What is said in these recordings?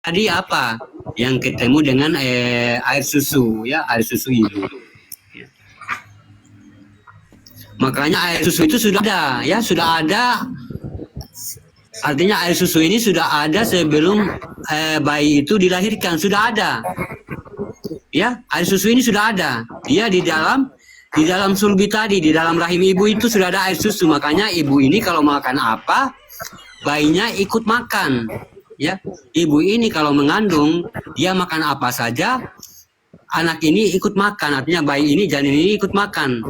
tadi apa yang ketemu dengan air susu, ya, air susu ibu. Makanya air susu itu sudah ada, ya, sudah ada. Artinya air susu ini sudah ada sebelum bayi itu dilahirkan, sudah ada. Ya, air susu ini sudah ada. Dia di dalam sulbi tadi, di dalam rahim ibu itu sudah ada air susu. Makanya ibu ini kalau makan apa, bayinya ikut makan. Ya, ibu ini kalau mengandung, dia makan apa saja, anak ini ikut makan. Artinya bayi ini, janin ini ikut makan.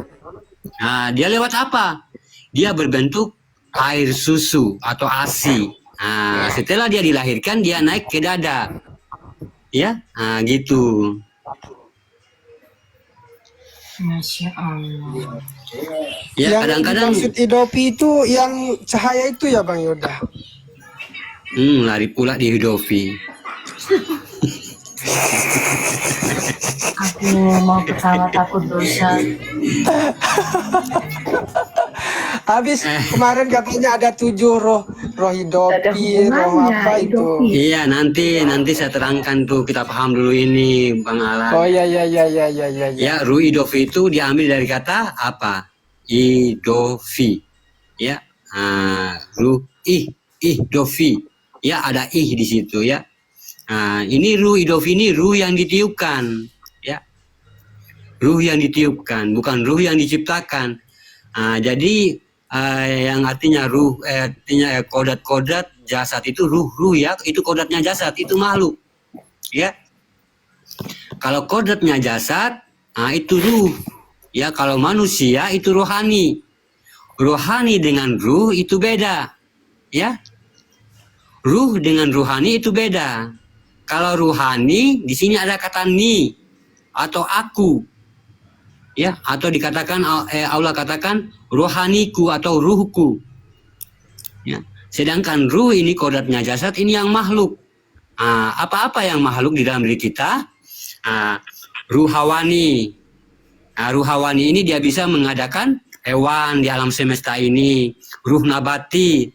Nah, dia lewat apa? Dia berbentuk air susu atau ASI. Nah, setelah dia dilahirkan, dia naik ke dada. Ya, nah, gitu. Masya Allah. Ya, kadang-kadang maksud Idofi itu yang cahaya itu ya Bang Yoda. Lari pula di Hidofi. Aku mau ketawa takut dosa. Habis kemarin katanya ada 7 roh Hidofi, roh apa itu? Iya, nanti saya terangkan tuh, kita paham dulu ini Bang Alan. Oh ya. Ya, ruh Hidofi itu diambil dari kata apa? Hidofi. Ya, ruh Hidofi. Ya, ada di situ ya. Nah, ini ruh Hidofi ini ruh yang ditiupkan, ya. Ruh yang ditiupkan, bukan ruh yang diciptakan. Jadi yang artinya ruh, artinya kodat-kodat jasad itu ruh ya, itu kodatnya jasad, itu makhluk, ya. Kalau kodatnya jasad, itu ruh, ya. Kalau manusia itu rohani. Rohani dengan ruh itu beda, ya. Ruh dengan ruhani itu beda. Kalau ruhani di sini ada kata ni atau aku, ya, atau dikatakan Allah katakan rohaniku atau ruhku, ya. Sedangkan ruh ini kodatnya jasad, ini yang makhluk. Apa-apa yang makhluk di dalam diri kita, ruhawani. Ruhawani ini dia bisa mengadakan hewan di alam semesta ini. Ruh nabati,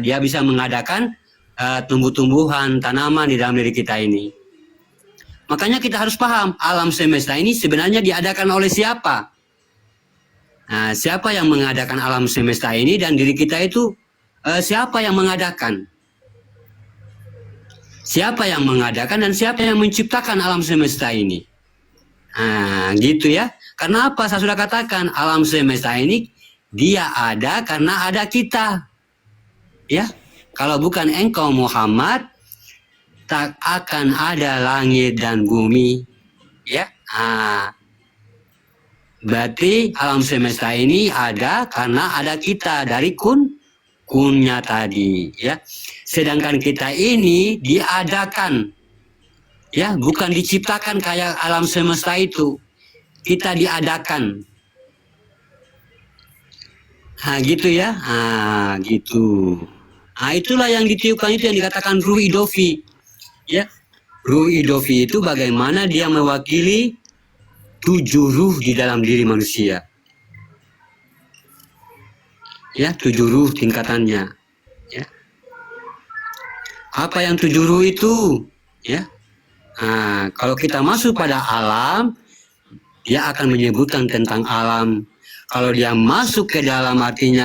dia bisa mengadakan tumbuh-tumbuhan, tanaman di dalam diri kita ini. Makanya kita harus paham, alam semesta ini sebenarnya diadakan oleh siapa? Siapa yang mengadakan alam semesta ini, dan diri kita itu siapa yang mengadakan? Siapa yang mengadakan dan siapa yang menciptakan alam semesta ini? Gitu ya. Karena apa? Saya sudah katakan, alam semesta ini dia ada karena ada kita. Ya. Kalau bukan engkau Muhammad, tak akan ada langit dan bumi, ya. Berarti alam semesta ini ada karena ada kita, dari kunnya tadi, ya. Sedangkan kita ini diadakan, ya, bukan diciptakan kayak alam semesta itu. Kita diadakan. Gitu ya. Gitu. Itulah yang ditiupkan, itu yang dikatakan ruh Hidofi. Ya, ruh Hidofi itu bagaimana dia mewakili 7 ruh di dalam diri manusia. Ya, 7 ruh tingkatannya. Ya. Apa yang 7 ruh itu? Ya. Kalau kita masuk pada alam, dia akan menyebutkan tentang alam. Kalau dia masuk ke dalam artinya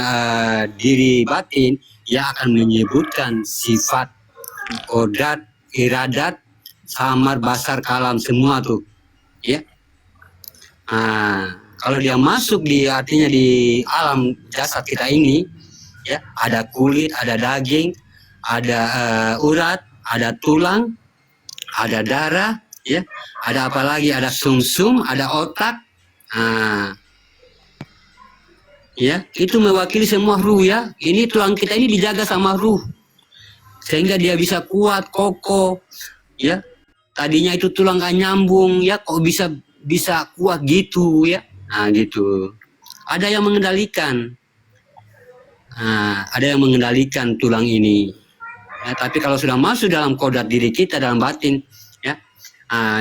diri batin, dia akan menyebutkan sifat, kodat, iradat, samar, basar, kalam, semua tuh, ya. Kalau dia masuk di artinya di alam jasad kita ini, ya, ada kulit, ada daging, ada urat, ada tulang, ada darah, ya, ada apa lagi, ada sumsum, ada otak. Ya, itu mewakili semua ruh, ya. Ini tulang kita ini dijaga sama ruh, sehingga dia bisa kuat, kokoh, ya. Tadinya itu tulang gak nyambung, ya, kok bisa kuat gitu, ya. Gitu. Ada yang mengendalikan. Ada yang mengendalikan tulang ini. Ya, tapi kalau sudah masuk dalam kodrat diri kita, dalam batin, ya,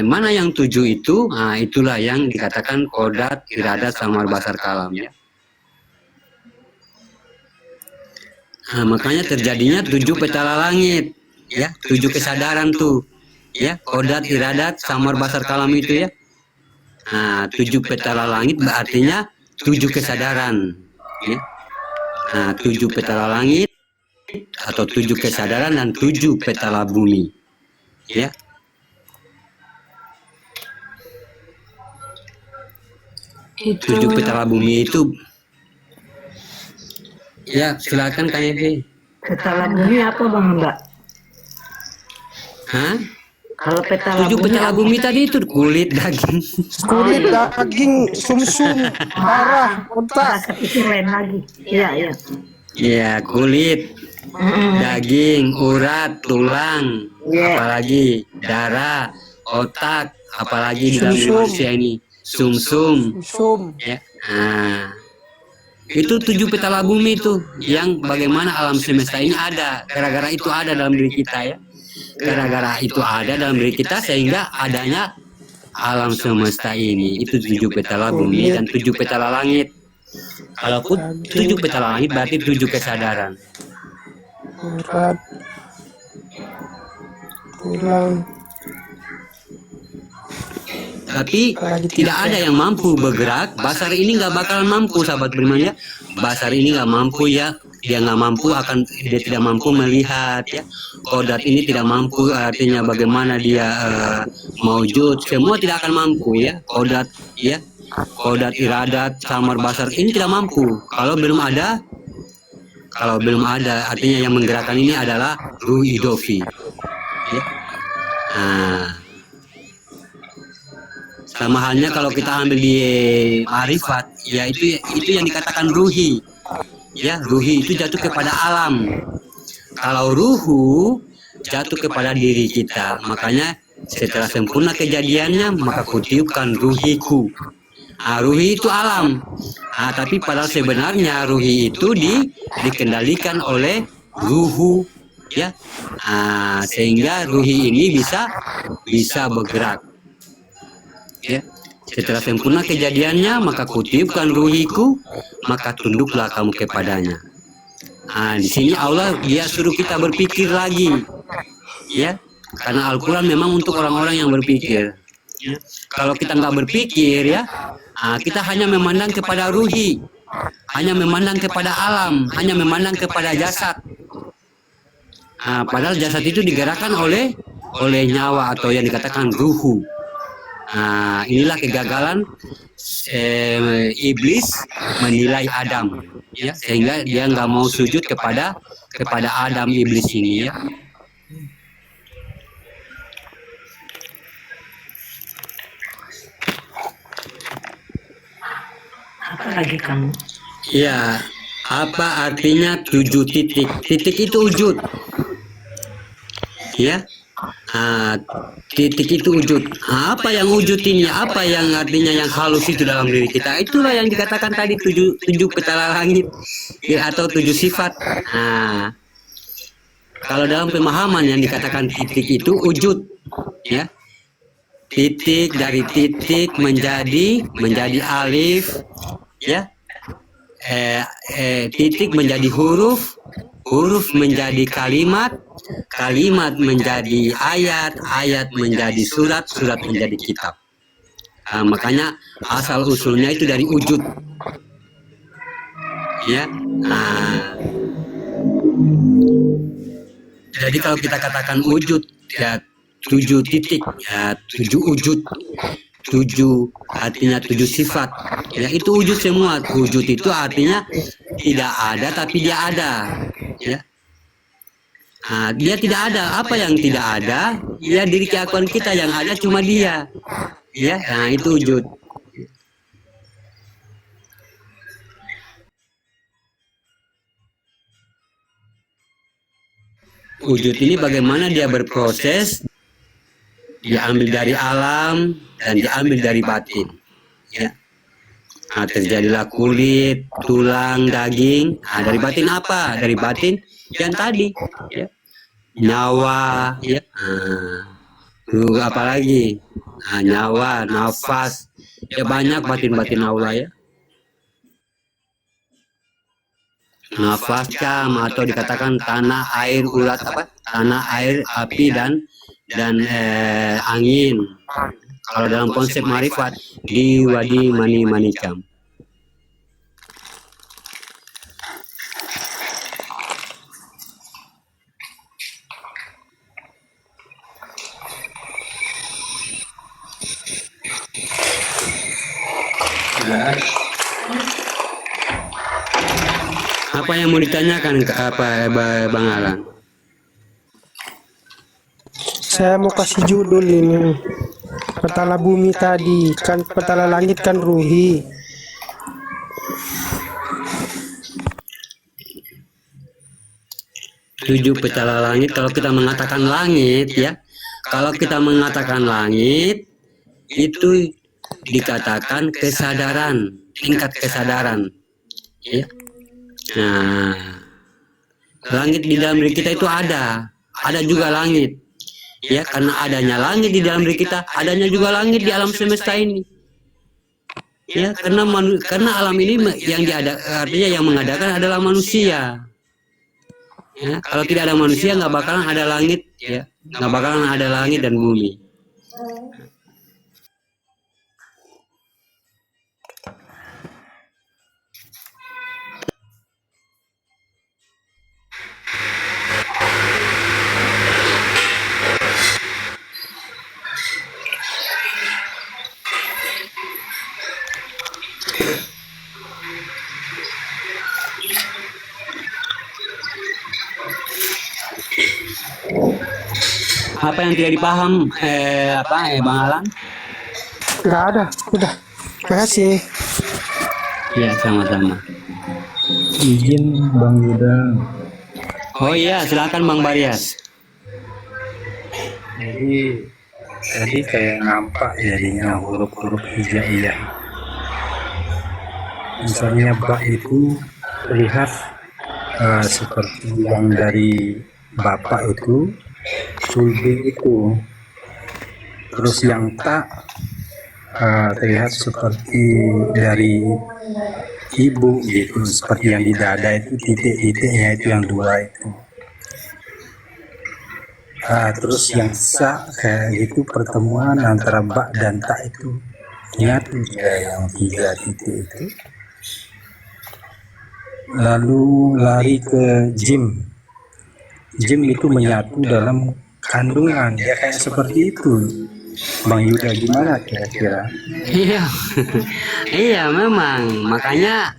mana yang 7 itu, itulah yang dikatakan kodrat, iradat, samar, basar, kalam, ya. Makanya terjadinya 7 petala langit, ya, 7 kesadaran tuh, ya, kodat, iradat, samar, basar, kalam itu ya. Nah, 7 petala langit artinya 7 kesadaran, ya. Nah, 7 petala langit atau 7 kesadaran dan 7 petala bumi, ya. Itu 7 petala bumi itu, ya, silakan Kak Evi. Petala bumi apa Bang Mbak? Hah? Kalau petala 7 bumi petala apa? bumi tadi itu kulit, daging. Kulit, daging, sumsum, darah, Ah, otak. kepikir lain lagi. Iya, iya. Ya, kulit, daging, urat, tulang, Iya. apalagi darah, otak, apalagi di dalam diri Sumsum. manusia ini, sumsum, Sumsum. ya. Nah, itu 7 petala bumi itu yang bagaimana alam semesta ini ada, gara-gara itu ada dalam diri kita ya. Gara-gara itu ada dalam diri kita sehingga adanya alam semesta ini. Itu 7 petala bumi dan 7 petala langit. Kalau 7 petala langit berarti 7 kesadaran. Urat. Tulang. Tapi tidak ada yang mampu bergerak. Basar ini nggak bakalan mampu, sahabat beriman ya. Basar ini nggak mampu ya. Dia nggak mampu dia tidak mampu melihat ya. Kodat ini tidak mampu, artinya bagaimana dia maujud. Semua tidak akan mampu ya. Kodat ya. Kodat, iradat, samar, basar ini tidak mampu. Kalau belum ada, artinya yang menggerakkan ini adalah ruh idofi. Ya. Nah, sama halnya kalau kita ambil di marifat, ya itu yang dikatakan ruhi. Ya, ruhi itu jatuh kepada alam. Kalau ruhu jatuh kepada diri kita. Makanya setelah sempurna kejadiannya, maka kutiupkan ruhiku. Nah, ruhi itu alam. Nah, tapi padahal sebenarnya ruhi itu dikendalikan oleh ruhu, ya. Nah, sehingga ruhi ini bisa bergerak. Ya. Setelah sempurna kejadiannya, maka kutiupkan ruhiku, maka tunduklah kamu kepadanya. Nah, di sini Allah dia suruh kita berpikir lagi, ya, karena Al-Quran memang untuk orang-orang yang berpikir. Ya. Kalau kita nggak berpikir, ya, kita hanya memandang kepada ruhi, hanya memandang kepada alam, hanya memandang kepada jasad. Padahal jasad itu digerakkan oleh nyawa atau yang dikatakan ruhu. Inilah kegagalan iblis menilai Adam, ya, sehingga dia nggak mau sujud kepada Adam iblis ini, ya. Apa lagi kamu? Ya, apa artinya 7 titik? Titik itu wujud, ya. Titik itu wujud. Apa yang wujud ini? Apa yang artinya yang halus itu dalam diri kita? Itulah yang dikatakan tadi 7 petala langit, ya, atau 7 sifat. Kalau dalam pemahaman yang dikatakan titik itu wujud, ya. Titik, dari titik menjadi alif, ya. Titik menjadi huruf, huruf menjadi kalimat, kalimat menjadi ayat, ayat menjadi surat, surat menjadi kitab. Makanya asal usulnya itu dari wujud, ya. Jadi kalau kita katakan wujud, ya 7 titik, ya 7 wujud. 7 artinya 7 sifat, ya, itu wujud semua. Wujud itu artinya tidak ada tapi dia ada, ya. Dia tidak ada. Apa yang tidak ada? Ya, diri keakuan kita, yang ada cuma dia, ya. Nah, itu wujud. Wujud ini bagaimana dia berproses, diambil dari alam dan diambil dari batin, ya. Terjadilah kulit, tulang, daging. Dari batin apa? Dari batin yang tadi, ya. Nyawa, ya. Apalagi nyawa, nafas, ya, banyak batin-batin Allah, ya. nafas atau dikatakan tanah air urat apa? Tanah air api dan angin. Kalau dalam konsep marifat di wadi mani manicam. Apa yang mau ditanyakan ke apa Bang Alan? Saya mau kasih judul ini. Petala bumi tadi, kan petala langit kan ruhi. Tujuh petala langit, kalau kita mengatakan langit ya, kalau kita mengatakan langit itu dikatakan kesadaran, tingkat kesadaran ya. Nah, langit di dalam diri kita itu ada juga langit ya, karena adanya langit di dalam diri kita, adanya juga langit di alam semesta ini ya, karena alam ini yang artinya yang mengadakan adalah manusia ya. Kalau tidak ada manusia nggak bakalan ada langit ya, nggak bakalan ada langit dan bumi. Apa yang tidak dipaham Bang Alan? Nggak ada, udah. Makasih. Ya, sama-sama. Izin Bang Yuda. Oh iya, silakan Bang Barias. Jadi tadi kayak nampak jadinya huruf-huruf hijaiyah. Misalnya ba itu terlihat seperti yang dari bapak itu, sulbi itu. Terus yang tak terlihat seperti dari ibu gitu, seperti yang di dada itu titik-titiknya itu yang dua itu. Terus yang sa kayak gitu pertemuan antara ba dan ta itu nyatu ya, yang tiga titik itu. Lalu lari ke jim itu menyatu dalam kandungan ya, kayak seperti itu. Bang Yuda gimana kira-kira? Iya, iya memang, makanya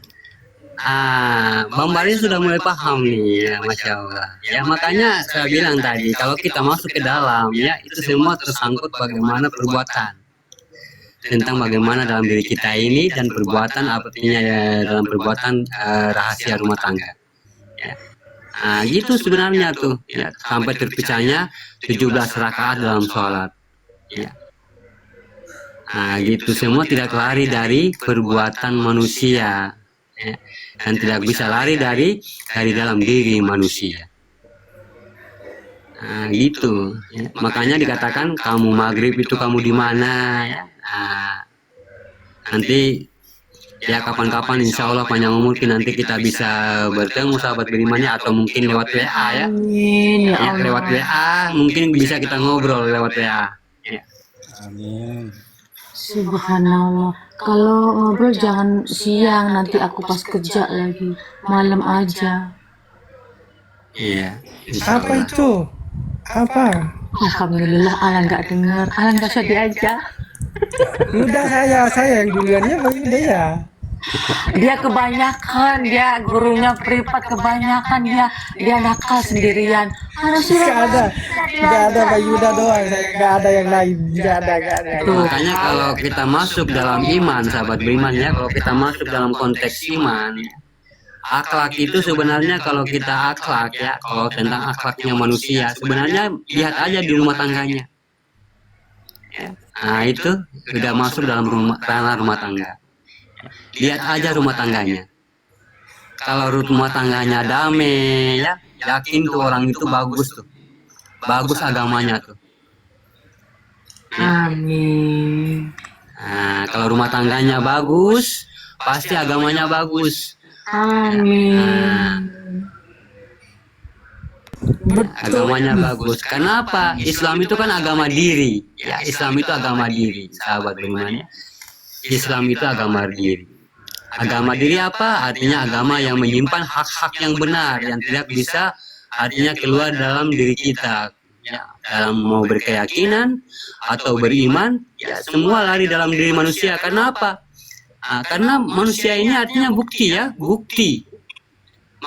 Bang Barias sudah mulai paham nih ya, Masya Allah. Ya makanya saya bilang tadi, kalau kita masuk ke dalam ya itu semua tersangkut bagaimana perbuatan, tentang bagaimana dalam diri kita ini dan perbuatan artinya ya, dalam perbuatan rahasia rumah tangga ya. Nah gitu sebenarnya tuh ya, sampai terpecahnya 17 rakaat dalam sholat ya. Nah gitu semua tidak lari dari perbuatan manusia ya, dan tidak bisa lari dari dalam diri manusia. Nah gitu ya. Makanya dikatakan kamu maghrib itu kamu di mana ya. Nah, nanti ya kapan-kapan insya Allah panjang umur nanti kita bisa bertemu sahabat berimannya, atau mungkin lewat WA ya. Amin ya Ya, Allah. lewat WA mungkin bisa kita ngobrol lewat WA ya. Amin. Subhanallah. Kalau ngobrol jangan siang, nanti aku pas kerja lagi. Malam aja. Iya, insya Apa Allah. itu? Apa? Alhamdulillah Alan nggak dengar. Alan nggak usah diajak. Udah saya yang duluan ya, Bang Yuda ya. Dia kebanyakan, dia gurunya privat kebanyakan, dia nakal sendirian. Harusnya Nggak ada Bang Yuda doang, nggak ada yang lain, nggak ada. Makanya kalau kita masuk dalam iman, sahabat beriman ya, kalau kita masuk dalam konteks iman, akhlak itu sebenarnya kalau kita akhlak ya, kalau tentang akhlaknya manusia, sebenarnya lihat aja di rumah tangganya. Ya. Nah itu sudah masuk dalam ranah rumah tangga. Lihat aja rumah tangganya. Kalau rumah tangganya damai ya, yakin tuh orang itu bagus tuh, bagus agamanya tuh. Amin. Nah, kalau rumah tangganya bagus, pasti agamanya bagus. Amin. Agamanya bagus. Kenapa? Islam itu kan agama diri. Ya, Islam itu agama diri. Sahabat beriman ya. Islam itu agama diri. Agama diri apa? Artinya agama yang menyimpan hak-hak yang benar, yang tidak bisa artinya keluar dalam diri kita. Ya, dalam mau berkeyakinan atau beriman, ya semua lari dalam diri manusia. Kenapa? Nah, karena manusia ini artinya bukti ya, bukti.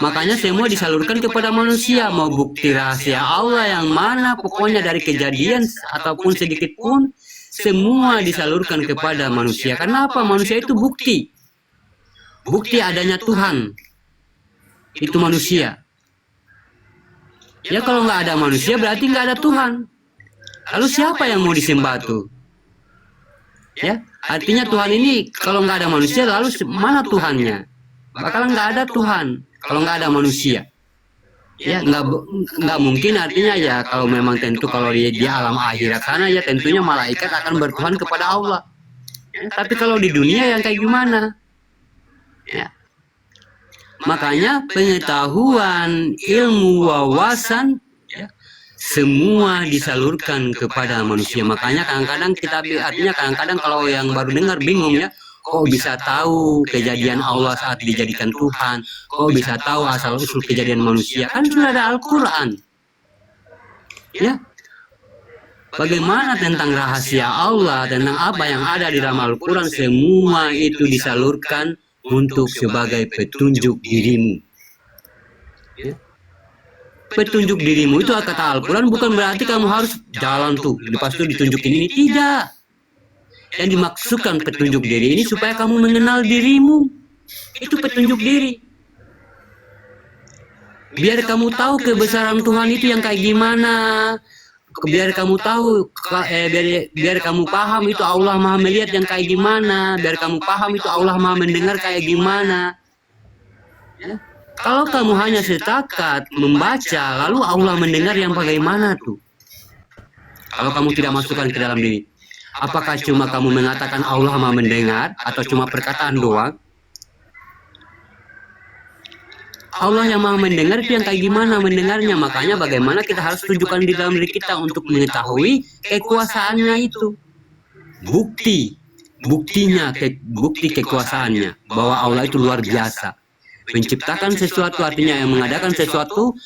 Makanya semua disalurkan kepada manusia. Mau bukti rahasia Allah yang mana, pokoknya dari kejadian ataupun sedikit pun, semua disalurkan kepada manusia. Kenapa? Manusia itu bukti. Bukti adanya Tuhan. Itu manusia. Ya kalau nggak ada manusia berarti nggak ada Tuhan. Lalu siapa yang mau disembah tuh? Ya, artinya Tuhan ini kalau nggak ada manusia lalu mana Tuhannya? Bakalan nggak ada Tuhan kalau nggak ada manusia. Ya nggak mungkin artinya ya kalau memang tentu kalau di alam akhirat sana ya tentunya malaikat akan bertuhan kepada Allah. Ya, tapi kalau di dunia yang kayak gimana? Ya. Makanya pengetahuan, ilmu, wawasan ya, semua disalurkan kepada manusia. Makanya kadang-kadang kita artinya kadang-kadang kalau yang baru dengar bingung ya, kok bisa tahu kejadian Allah saat dijadikan Tuhan? Kok bisa tahu asal-usul kejadian manusia? Kan sudah ada Al-Qur'an. Ya. Bagaimana tentang rahasia Allah, tentang apa yang ada di dalam Al-Qur'an, semua itu disalurkan untuk sebagai petunjuk dirimu. Ya. Petunjuk dirimu itu kata Al-Quran bukan berarti kamu harus jalan tuh, lepas itu ditunjukin ini. Tidak. Yang dimaksudkan petunjuk diri ini supaya kamu mengenal dirimu. Itu petunjuk diri. Biar kamu tahu kebesaran Tuhan itu yang kayak gimana. Biar kamu tahu, biar kamu paham itu Allah Maha melihat yang kayak gimana, biar kamu paham itu Allah Maha mendengar kayak gimana. Ya. Kalau kamu hanya setakat membaca, lalu Allah mendengar yang bagaimana tuh? Kalau kamu tidak masukkan ke dalam diri, apakah cuma kamu mengatakan Allah Maha mendengar atau cuma perkataan doang? Allah yang Maha mendengar itu yang kayak gimana mendengarnya. Makanya bagaimana kita harus tunjukkan di dalam diri kita untuk mengetahui kekuasaannya itu. Buktinya, bukti kekuasaannya. Bahwa Allah itu luar biasa. Menciptakan sesuatu artinya yang mengadakan sesuatu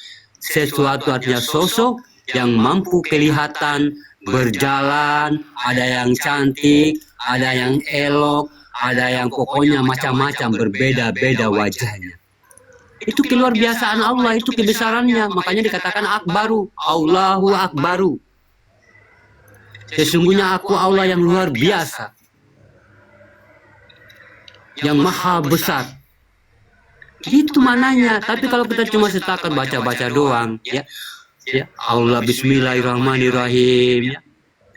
artinya sosok yang mampu kelihatan, berjalan, ada yang cantik, ada yang elok, ada yang pokoknya macam-macam berbeda-beda wajahnya. Itu keluar biasaan Allah, itu kebesarannya. Makanya dikatakan akbaru, Allahu akbaru. Sesungguhnya aku Allah yang luar biasa. Yang maha besar. Itu mananya. Tapi kalau kita cuma setakat baca-baca doang, ya Allah bismillahirrahmanirrahim.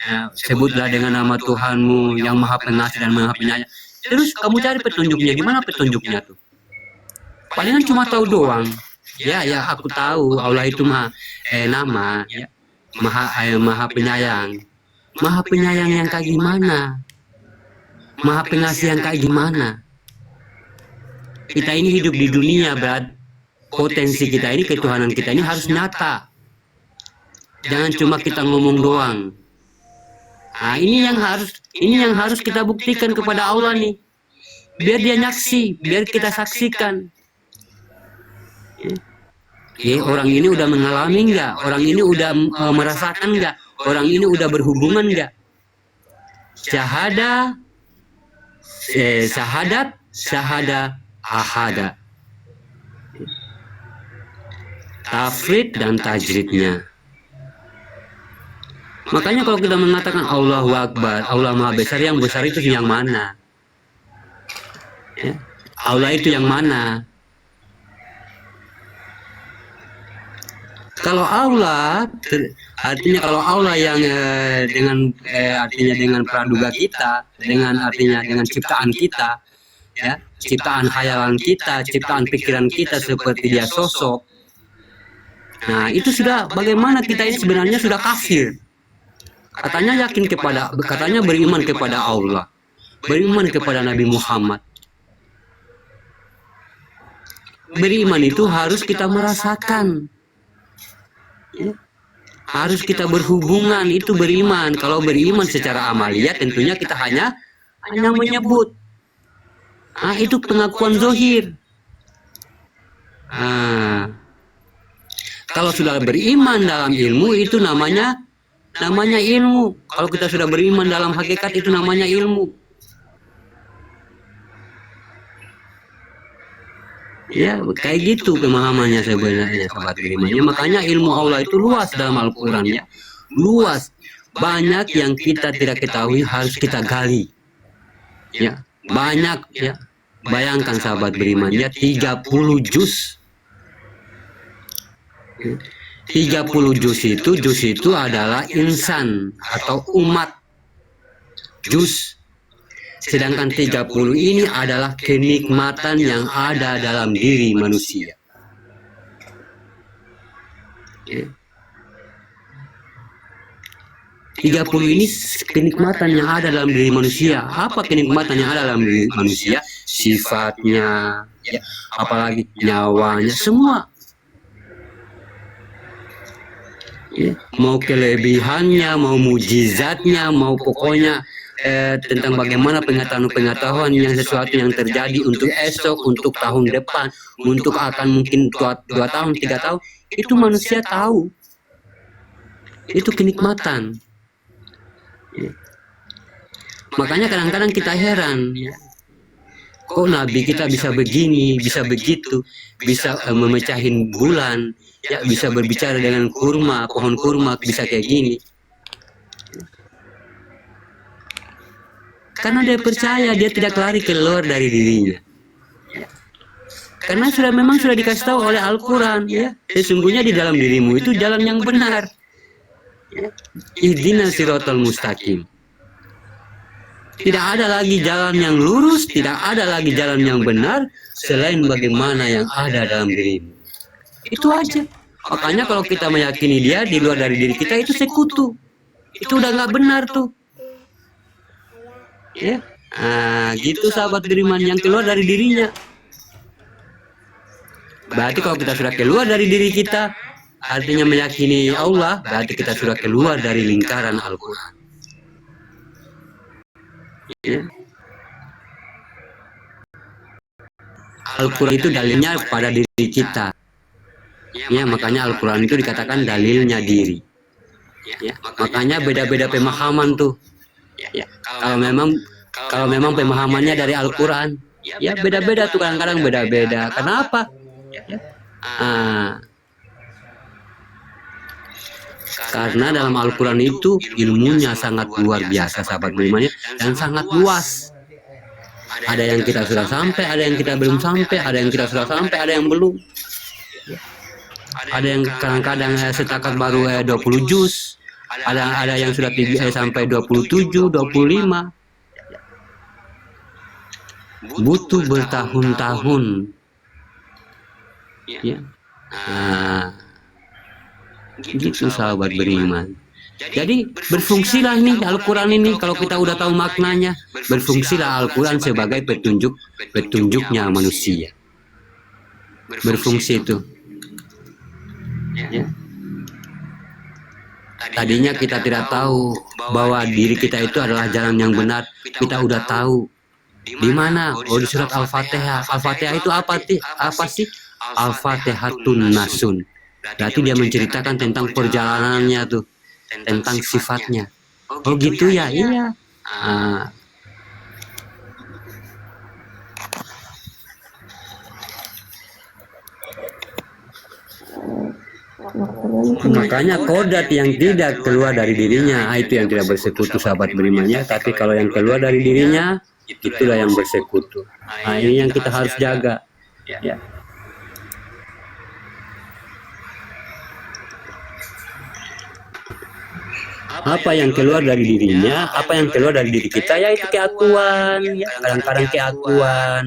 Ya, sebutlah dengan nama Tuhanmu yang maha pengasih dan maha penyayang. Terus kamu cari petunjuknya, di mana petunjuknya tuh? Palingan cuma tahu doang. Ya aku tahu Allah itu maha penyayang. Maha penyayang yang kayak gimana? Maha pengasih yang kayak gimana? Kita ini hidup di dunia, potensi kita ini, ketuhanan kita ini harus nyata. Jangan cuma kita ngomong doang. Nah, ini yang harus kita buktikan kepada Allah nih. Biar dia nyaksi, biar kita saksikan. Orang ini udah mengalami nggak? Orang ini udah merasakan nggak? Orang ini udah berhubungan nggak? Syahadat, ahada. Tafrid dan tajridnya. Makanya kalau kita mengatakan Allahu Akbar, Allah Maha Besar, yang besar itu yang mana? Ya. Allah itu yang mana? Kalau Allah, artinya kalau Allah yang dengan praduga kita, dengan ciptaan kita, ya, ciptaan khayalan kita, ciptaan pikiran kita seperti dia sosok. Nah, itu sudah bagaimana kita ini sebenarnya sudah kafir. Katanya katanya beriman kepada Allah, beriman kepada Nabi Muhammad. beriman itu harus kita merasakan. Ya. Harus kita berhubungan, itu beriman. Kalau beriman secara amalia tentunya kita hanya menyebut. Itu pengakuan zohir. Kalau sudah beriman dalam ilmu itu namanya ilmu. Kalau kita sudah beriman dalam hakikat itu namanya ilmu. Ya, kayak gitu pemahamannya sebenarnya sahabat berimannya. Makanya ilmu Allah itu luas dalam Al-Quran ya. Luas. Banyak yang kita tidak ketahui harus kita gali. Ya, banyak ya. Bayangkan sahabat berimannya 30 juz. 30 juz itu adalah insan atau umat. Juz. Sedangkan 30 ini adalah kenikmatan yang ada dalam diri manusia. Ya. 30 ini kenikmatan yang ada dalam diri manusia. Apa kenikmatan yang ada dalam diri manusia? Sifatnya, ya, apalagi nyawanya, semua. Ya. Mau kelebihannya, mau mujizatnya, mau pokoknya tentang bagaimana pengetahuan yang sesuatu yang terjadi untuk esok, untuk tahun depan, untuk akan mungkin 2 tahun, 3 tahun, itu manusia tahu. Itu kenikmatan. Ya. Makanya kadang-kadang kita heran, ya. Kok Nabi kita bisa begini, bisa begitu, bisa memecahin bulan, ya, bisa berbicara dengan kurma, pohon kurma, bisa kayak gini. Karena dia percaya, dia tidak lari keluar dari dirinya. Karena memang sudah dikasih tahu oleh Al-Quran, ya, sesungguhnya di dalam dirimu itu jalan yang benar. Ihdinas siratal mustaqim. Tidak ada lagi jalan yang lurus, tidak ada lagi jalan yang benar selain bagaimana yang ada dalam dirimu. Itu aja. Makanya kalau kita meyakini dia di luar dari diri kita itu sekutu. Itu udah nggak benar tuh. Ya, gitu sahabat beriman yang keluar dari dirinya. Berarti kalau kita sudah keluar dari diri kita, artinya meyakini Allah, berarti kita sudah keluar dari lingkaran Al-Quran. Ya. Al-Quran itu dalilnya pada diri kita. Ya, makanya Al-Quran itu dikatakan dalilnya diri. Ya, makanya beda-beda pemahaman tuh. Ya, kalau memang pemahamannya dari Al-Quran, ya beda-beda tuh, kadang-kadang beda-beda. Kenapa? Ya. Karena dalam Al-Quran itu ilmunya sangat luar biasa sahabat berimannya, dan sangat luas. Ada yang kita sudah sampai, ada yang kita belum sampai, ada yang kita sudah sampai, ada yang belum. Ada yang kadang-kadang setakat baru 20 juz. Ada yang sudah sampai 27, 25. Butuh bertahun-tahun. Ya. Gitu sahabat beriman. Jadi berfungsilah nih Al-Quran ini. Kalau kita udah tahu maknanya, berfungsilah Al-Quran sebagai petunjuknya manusia. Berfungsi itu. Ya. Tadinya kita tidak tahu bahwa diri kita itu adalah jalan yang benar. Kita udah tahu. Di mana? Oh, di surat Al-Fatihah. Al-Fatihah itu apa sih? Al-Fatihatun Nasun. Berarti dia menceritakan tentang perjalanannya tuh, tentang sifatnya. Oh gitu ya, iya. Makanya kodat yang tidak keluar dari dirinya, itu yang tidak bersekutu sahabat berimannya. Tapi kalau yang keluar dari dirinya, itulah yang bersekutu. Ini yang kita harus jaga. Ya. Apa yang keluar dari dirinya, apa yang keluar dari diri kita, ya itu keakuan, ya, kadang-kadang keakuan.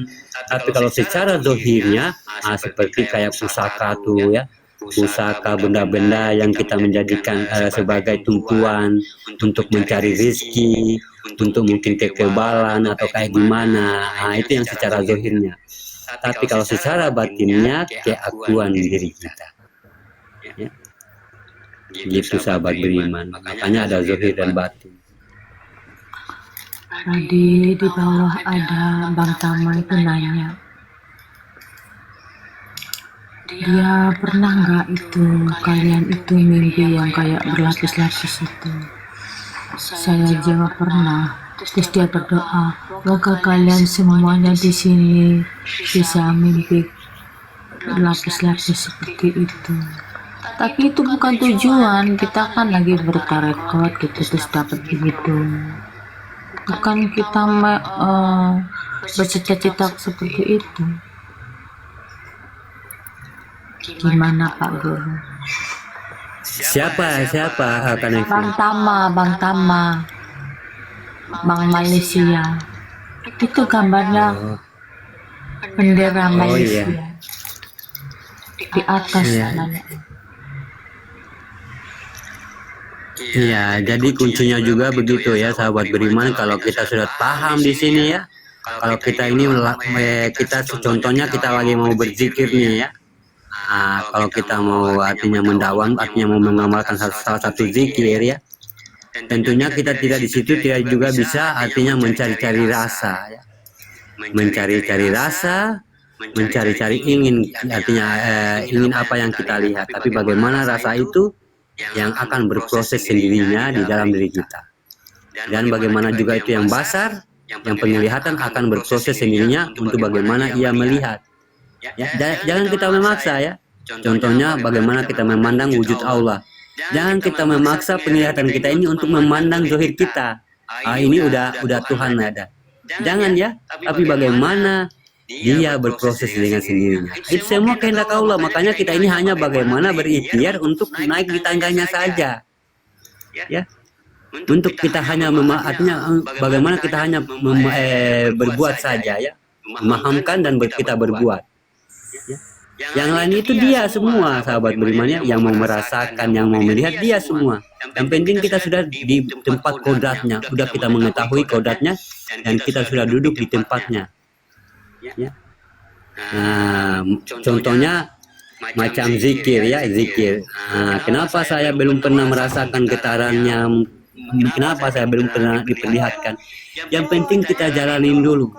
Tapi kalau secara zahirnya, seperti kayak pusaka tuh ya, pusaka benda-benda yang kita menjadikan sebagai tumpuan untuk mencari rezeki, untuk mungkin kekebalan atau kayak gimana. Itu yang secara zahirnya. tapi kalau secara batinnya keakuan diri kita. Ya. Gitu sahabat beriman, makanya ada zahir dan batin. Tadi di bawah ada Bang Tama itu nanya, dia pernah nggak itu kalian itu mimpi yang kayak berlapis-lapis itu? Saya jawab pernah. Terus dia berdoa, semoga kalian semuanya di sini bisa mimpi berlapis-lapis seperti itu. Tapi itu bukan tujuan, kita kan lagi bertarekot gitu terus dapat begitu. Bukan kita bercita-cita seperti itu. Gimana Pak Guru? Siapa akan itu? Bang Tama, Bang Malaysia. Itu gambarnya bendera Malaysia. iya. Di atas Iya. sana. Iya, jadi kuncinya juga begitu ya sahabat beriman. Kalau kita sudah paham di sini ya, kalau kita ini kita contohnya kita lagi mau berzikir nih ya. Kalau kita mau artinya mendakwah, artinya mau mengamalkan salah satu zikir ya, tentunya kita tidak di situ tidak juga bisa artinya mencari-cari rasa ya. Mencari-cari rasa, mencari-cari ingin artinya ingin apa yang kita lihat, tapi bagaimana rasa itu yang akan berproses sendirinya di dalam diri kita. Dan bagaimana juga itu yang basar, yang penglihatan akan berproses sendirinya untuk bagaimana ia melihat. Ya, jangan kita memaksa ya. Contohnya bagaimana kita memandang wujud Allah. Jangan kita memaksa penglihatan kita ini untuk memandang zahir kita. Ini udah Tuhan ada. Jangan ya, tapi bagaimana dia berproses dengan sendirinya. Itu semua kehendak Allah. Makanya kita ini hanya bagaimana berikhtiar untuk naik di tangganya saja. Ya. Untuk kita hanya artinya bagaimana kita hanya berbuat saja ya. Memahamkan dan kita berbuat. Ya. Yang lain itu dia semua sahabat berimannya yang mau merasakan, yang mau melihat dia semua. Yang penting kita sudah di tempat kodratnya, sudah kita mengetahui kodratnya dan kita sudah duduk di tempatnya. Ya. Contohnya macam zikir ya, zikir. Kenapa saya belum pernah merasakan getarannya? Kenapa saya belum pernah diperlihatkan? Yang penting kita jalanin dulu.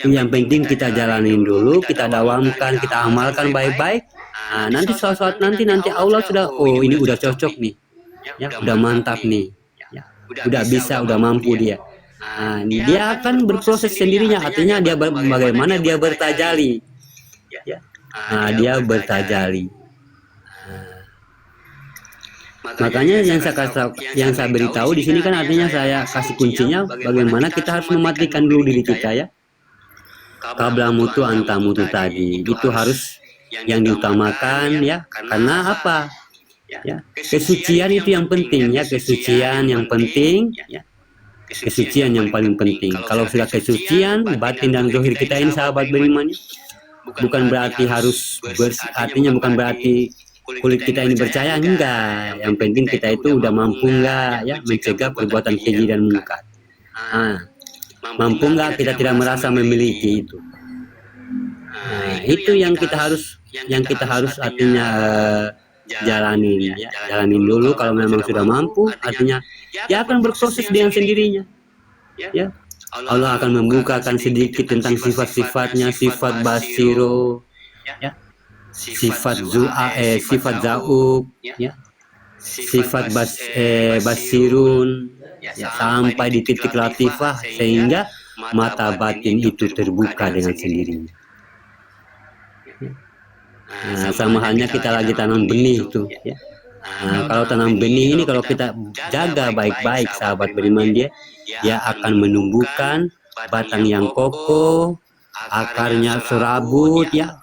Yang penting kita jalanin dulu, kita dawamkan, kita amalkan baik-baik. Nanti suatu nanti Allah sudah, oh ini udah cocok nih, ya, udah mantap nih, ya, udah bisa, udah mampu dia. Dia akan berproses sendirinya, artinya dia bagaimana dia bertajali, ya. Dia bertajali. Makanya yang saya beritahu di sini kan artinya saya kasih kuncinya bagaimana kita harus mematikan dulu diri kita ya. Qabla mutu anta mutu tadi itu harus yang diutamakan ya. Karena apa? Ya, kesucian itu yang penting ya, kesucian yang penting ya. Kesucian yang paling penting. Kalau sudah kesucian, batin dan zahir kita ini sahabat beriman, bukan berarti harus artinya bukan berarti kulit kita ini percaya, enggak. Yang penting kita itu udah mampu enggak ya mencegah perbuatan keji dan munkar. Mampu enggak kita tidak merasa memiliki itu. Itu yang kita harus artinya jalanin ya. Jalanin dulu kalau memang sudah mampu, artinya dia akan berproses dengan sendirinya. Ya. Allah akan membukakan sedikit tentang sifat-sifatnya, sifat basiro, ya. Sifat zaub, ya. Sifat basirun, ya, sampai di titik latifah sehingga mata batin itu terbuka dengan sendirinya. Sama halnya kita lagi tanam benih itu ya. Kalau tanam benih ini kalau kita jaga baik-baik sahabat beriman dia akan menumbuhkan batang yang kokoh, akarnya serabut ya,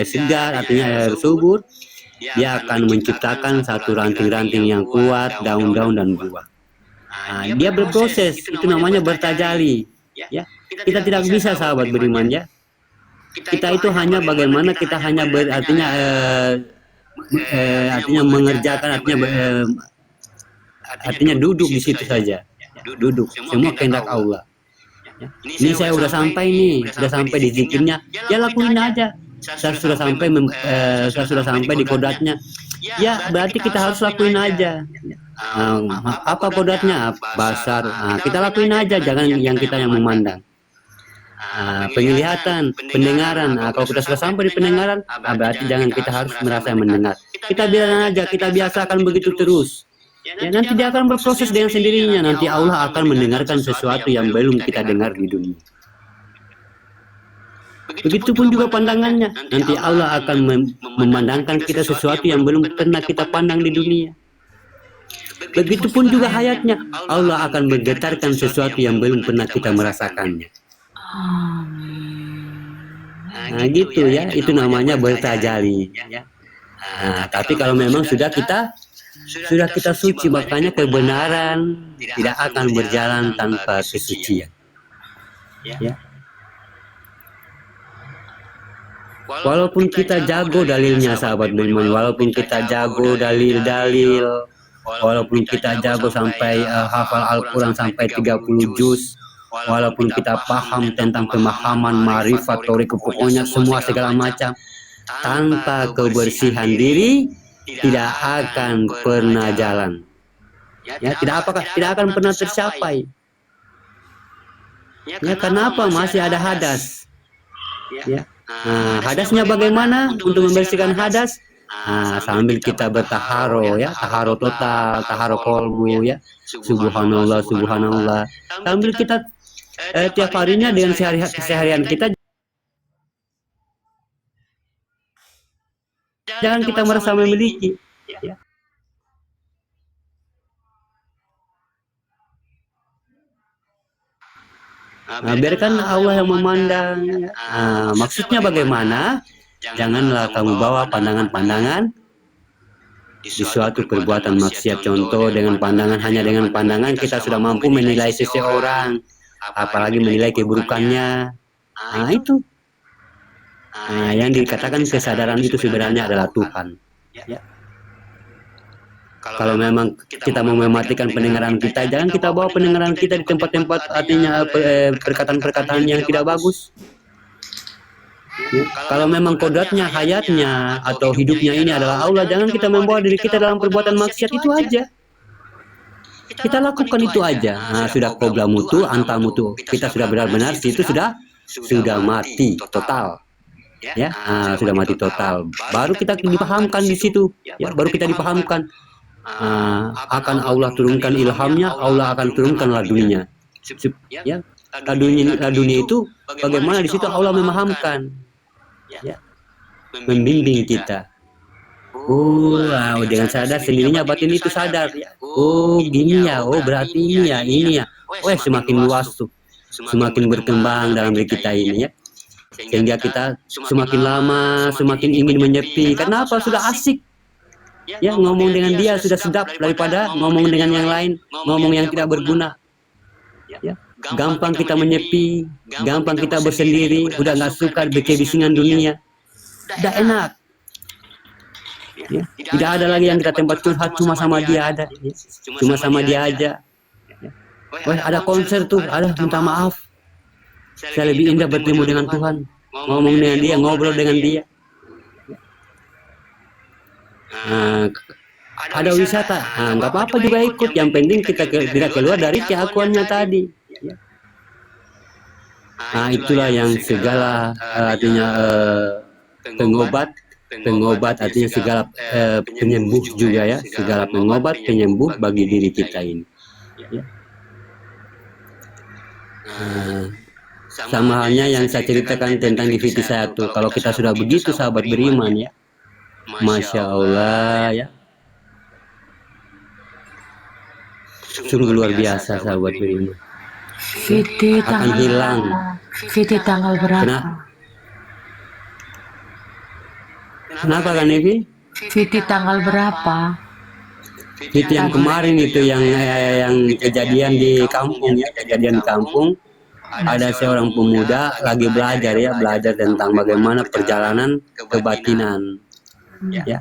segar artinya subur. Dia akan menciptakan satu ranting-ranting yang kuat, daun-daun dan buah. Dia berproses, itu namanya bertajali ya. Kita tidak bisa sahabat beriman ya. Kita itu hanya bagaimana kita hanya artinya mengerjakan, artinya duduk di situ saja, duduk semua kehendak Allah Ini saya udah sampai nih, udah sampai di zikirnya, ya lakuin aja. Saya sudah sampai saya sudah sampai di kodratnya, ya berarti kita harus lakuin aja. Apa kodratnya? Basar. Kita lakuin aja, jangan yang kita yang memandang. Penglihatan, pendengaran. Kalau kita sudah sampai di pendengaran, berarti jangan kita harus merasa mendengar. Kita biarkan aja, kita biasakan begitu terus. Ya nanti dia akan berproses dengan sendirinya. Nanti Allah akan mendengarkan sesuatu yang belum kita dengar di dunia. Begitupun juga pandangannya. Nanti Allah akan memandangkan kita sesuatu yang belum pernah kita pandang di dunia. Begitupun juga hayatnya. Allah akan menggetarkan sesuatu yang belum pernah kita merasakannya. Nah gitu ya. Itu namanya bertajali. Tapi kalau memang sudah kita suci, makanya kebenaran tidak akan berjalan tanpa kesucian. Ya. Walaupun kita jago dalilnya sahabat beriman, walaupun kita jago dalil-dalil, walaupun kita jago sampai hafal Al-Quran sampai 30 juz, walaupun kita paham tentang pemahaman marifat, tarekat, pokoknya semua segala macam, tanpa kebersihan diri tidak akan pernah jalan. Ya, tidak akan pernah tercapai. Ya, kenapa? Masih ada hadas. Ya. Hadasnya bagaimana untuk membersihkan hadas? Sambil kita bertaharo ya, taharo total, taharo kolbu ya. Subhanallah, subhanallah. Sambil kita tiap harinya dengan keseharian kita, jangan kita merasa memiliki. Ya. Biarkan Allah yang memandang. Maksudnya bagaimana? Janganlah kamu bawa pandangan-pandangan di suatu perbuatan maksiat. Contoh hanya dengan pandangan kita sudah mampu menilai seseorang, apalagi menilai keburukannya. Itu. Yang dikatakan kesadaran itu sebenarnya adalah Tuhan. Ya. Kalau memang kita mau mematikan pendengaran kita, jangan kita bawa pendengaran kita di tempat-tempat artinya perkataan-perkataan yang tidak bagus. Ya. Kalau memang kodratnya, hayatnya, atau hidupnya ini adalah Allah, jangan kita membawa diri kita dalam perbuatan maksiat. Itu aja. Kita lakukan itu aja. Sudah qobla mutu, anta mutu. Kita sudah benar-benar itu sudah mati total. Ya, sudah mati total. Baru kita dipahamkan di situ. Ya, baru kita dipahamkan. Akan Allah turunkan ilhamnya, Allah akan turunkan ladunya. Ya, ladunya itu bagaimana di situ Allah memahamkan, ya, membimbing kita. Dengan sadar sendirinya batin itu sadar. Gini ya, berarti ini ya. Semakin luas tuh, semakin berkembang dalam diri kita ini ya. Sehingga kita semakin lama semakin ingin menyepi. Kenapa? Sudah asik. Ya, ngomong dengan dia sudah sedap daripada ngomong dengan yang lain, ngomong yang tidak berguna. Ya, gampang kita menyepi, gampang kita bersendiri, udah nggak suka berkebisingan dunia, udah enak. Ya, tidak ada lagi yang kita tempat curhat, cuma sama dia ada, ya. Cuma sama dia aja. Ya. Ada konser tuh, minta maaf. Saya lebih indah bertemu dengan Tuhan, ngomong dengan dia, ngobrol dengan dia. Ada wisata, nggak apa-apa juga ikut. Yang penting kita tidak keluar dari keakuannya tadi. Itulah yang segala artinya pengobat artinya segala penyembuh juga ya, segala pengobat penyembuh bagi diri kita ini. Ya. Sama halnya yang saya ceritakan tentang divisi saya tuh, kalau kita sudah begitu sahabat beriman ya. Masya Allah ya, sungguh luar biasa sahabat beriman. Fiti akan hilang. Fiti tanggal berapa? Kenapa kan Evi? Fiti tanggal berapa? Fiti yang kemarin itu yang kejadian di kampung ya, kejadian di kampung. Ada seorang pemuda lagi belajar tentang bagaimana perjalanan kebatinan. Ya.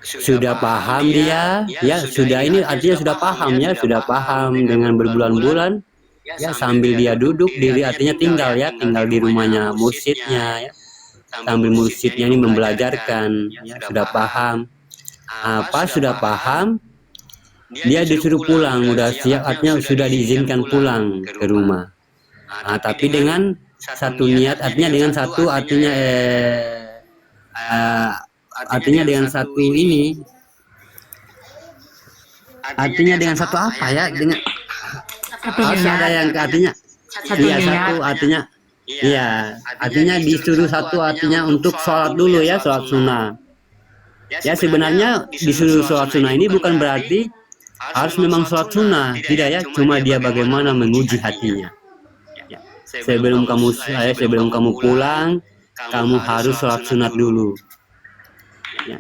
sudah paham dia, ya sudah, ini artinya sudah paham ya, sudah paham dengan berbulan-bulan, ya sambil dia duduk diri, artinya tinggal ya, tinggal di rumahnya mursyidnya ya, sambil mursyidnya ini membelajarkan, ya, sudah paham. Apa sudah paham, dia disuruh pulang, udah siap, artinya sudah diizinkan pulang ke rumah. Tapi dengan satu niat, artinya dengan satu, artinya artinya dengan satu ini, artinya dengan satu apa ya, dengan harus ada yang artinya, iya satu artinya, iya artinya disuruh satu, artinya untuk sholat dulu ya, sholat sunnah. Ya sebenarnya disuruh sholat sunnah ini bukan berarti harus memang sholat sunnah, tidak ya, cuma dia bagaimana menguji hatinya. Ya, sebelum kamu pulang, kamu harus sholat sunat dulu. Ya.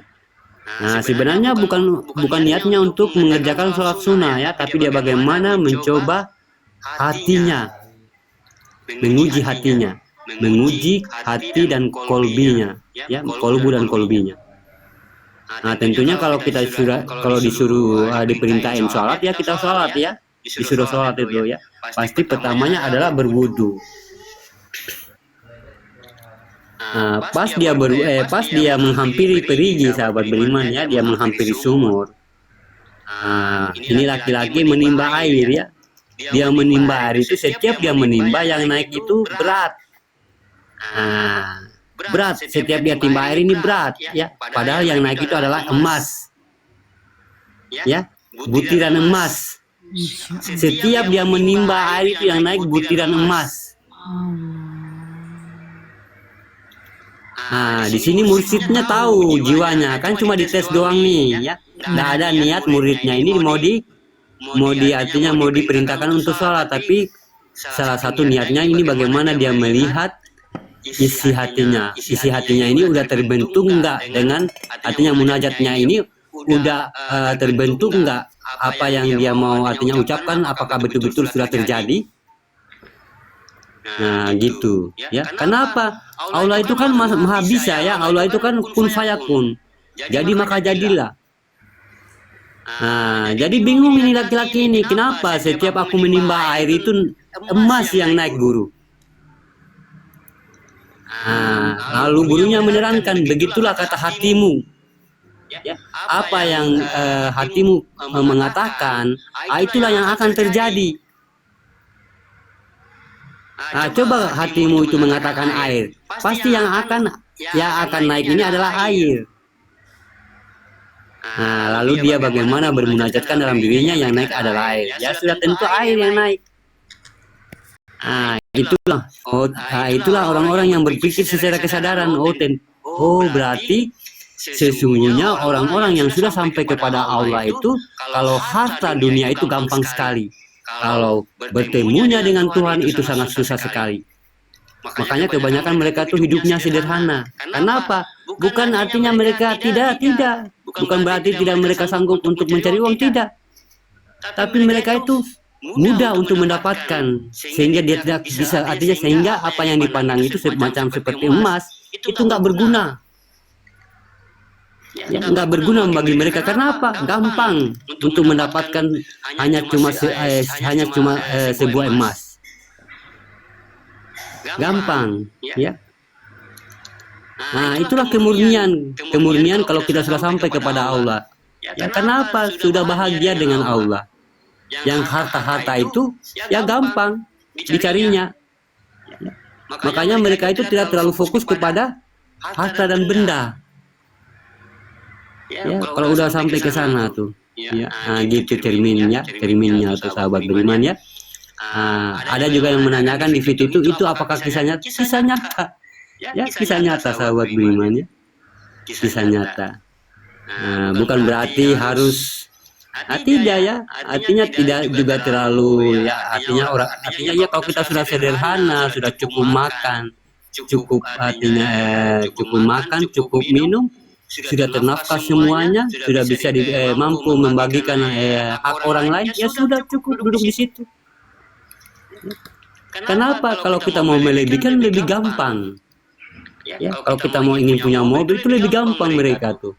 Nah sebenarnya bukan niatnya untuk mengerjakan sholat sunnah ya, tapi dia bagaimana mencoba hatinya, menguji hatinya, menguji hati dan kolbinya, ya kolbu dan kolbinya. Nah tentunya kalau kita kalau disuruh diperintahin sholat ya kita sholat ya, disuruh sholat itu ya, pasti pertamanya adalah berwudu. Pas dia menghampiri perigi, sahabat beriman ya, dia menghampiri sumur. Ini laki-laki menimba air ya, dia menimba air itu, setiap dia menimba yang naik itu berat. Berat, setiap dia timba air ini berat ya, padahal yang naik itu adalah emas ya, butiran emas. Setiap dia menimba air itu yang naik butiran emas. Di sini mursyidnya tahu jiwanya, kan cuma dites doang nih ya, nggak ada niat muridnya ini artinya mau diperintahkan untuk sholat, tapi salah satu niatnya ini bagaimana dia melihat isi hatinya ini udah terbentuk enggak, dengan artinya munajatnya ini udah terbentuk enggak, apa yang dia mau artinya ucapkan apakah betul-betul sudah terjadi. Nah gitu ya, kenapa? Allah itu kan maha bisa ya, Allah itu kan kun fayakun, jadi maka jadilah. Jadi bingung ini laki-laki ini, kenapa setiap aku menimba air itu emas yang naik guru. Lalu gurunya menerangkan, begitulah kata hatimu ya, apa yang hatimu mengatakan, itulah yang akan terjadi. Coba hatimu itu mengatakan air, pasti yang akan naik ini adalah air. Lalu dia bagaimana bermunajatkan dalam dirinya, yang naik adalah air, ya sudah tentu air yang naik. Itulah orang-orang yang berpikir secara kesadaran. Berarti sesungguhnya orang-orang yang sudah sampai kepada Allah itu, kalau harta dunia itu gampang sekali, kalau bertemunya dengan Tuhan itu sangat susah sekali. Makanya kebanyakan mereka tuh hidupnya sederhana. Kenapa? Bukan artinya mereka tidak, bukan berarti tidak mereka sanggup untuk mencari uang, tidak. Tapi mereka itu mudah untuk mendapatkan, sehingga dia tidak bisa, artinya sehingga apa yang dipandang itu semacam seperti emas itu nggak berguna. Ya, nggak berguna bagi mereka. Karena apa? Gampang untuk mendapatkan hanya cuma sebuah emas. Gampang, ya. Itulah kemurnian kalau kita sudah sampai kepada Allah. Ya, kenapa? Sudah bahagia dengan Allah. Yang harta-harta itu ya gampang dicarinya. Makanya mereka itu tidak terlalu fokus kepada harta dan benda. Ya, kalau udah sampai ke sana tuh, ya, gitu terminnya tuh sahabat beriman ya. Ada juga yang menanyakan di video itu apakah kisah nyata? Kisah nyata, ya kisah nyata sahabat beriman ya, kisah nyata. Bukan berarti harus, tidak ya, artinya tidak juga terlalu ya, artinya ya kalau kita sudah sederhana, sudah cukup makan, cukup minum, sudah ternafkah semuanya, sudah bisa mampu membagikan hak orang lain, ya sudah cukup duduk di situ. Kenapa? Kalau kita mau melebihkan lebih gampang. Ya, kalau kita mau ingin punya mobil itu lebih gampang mereka tuh.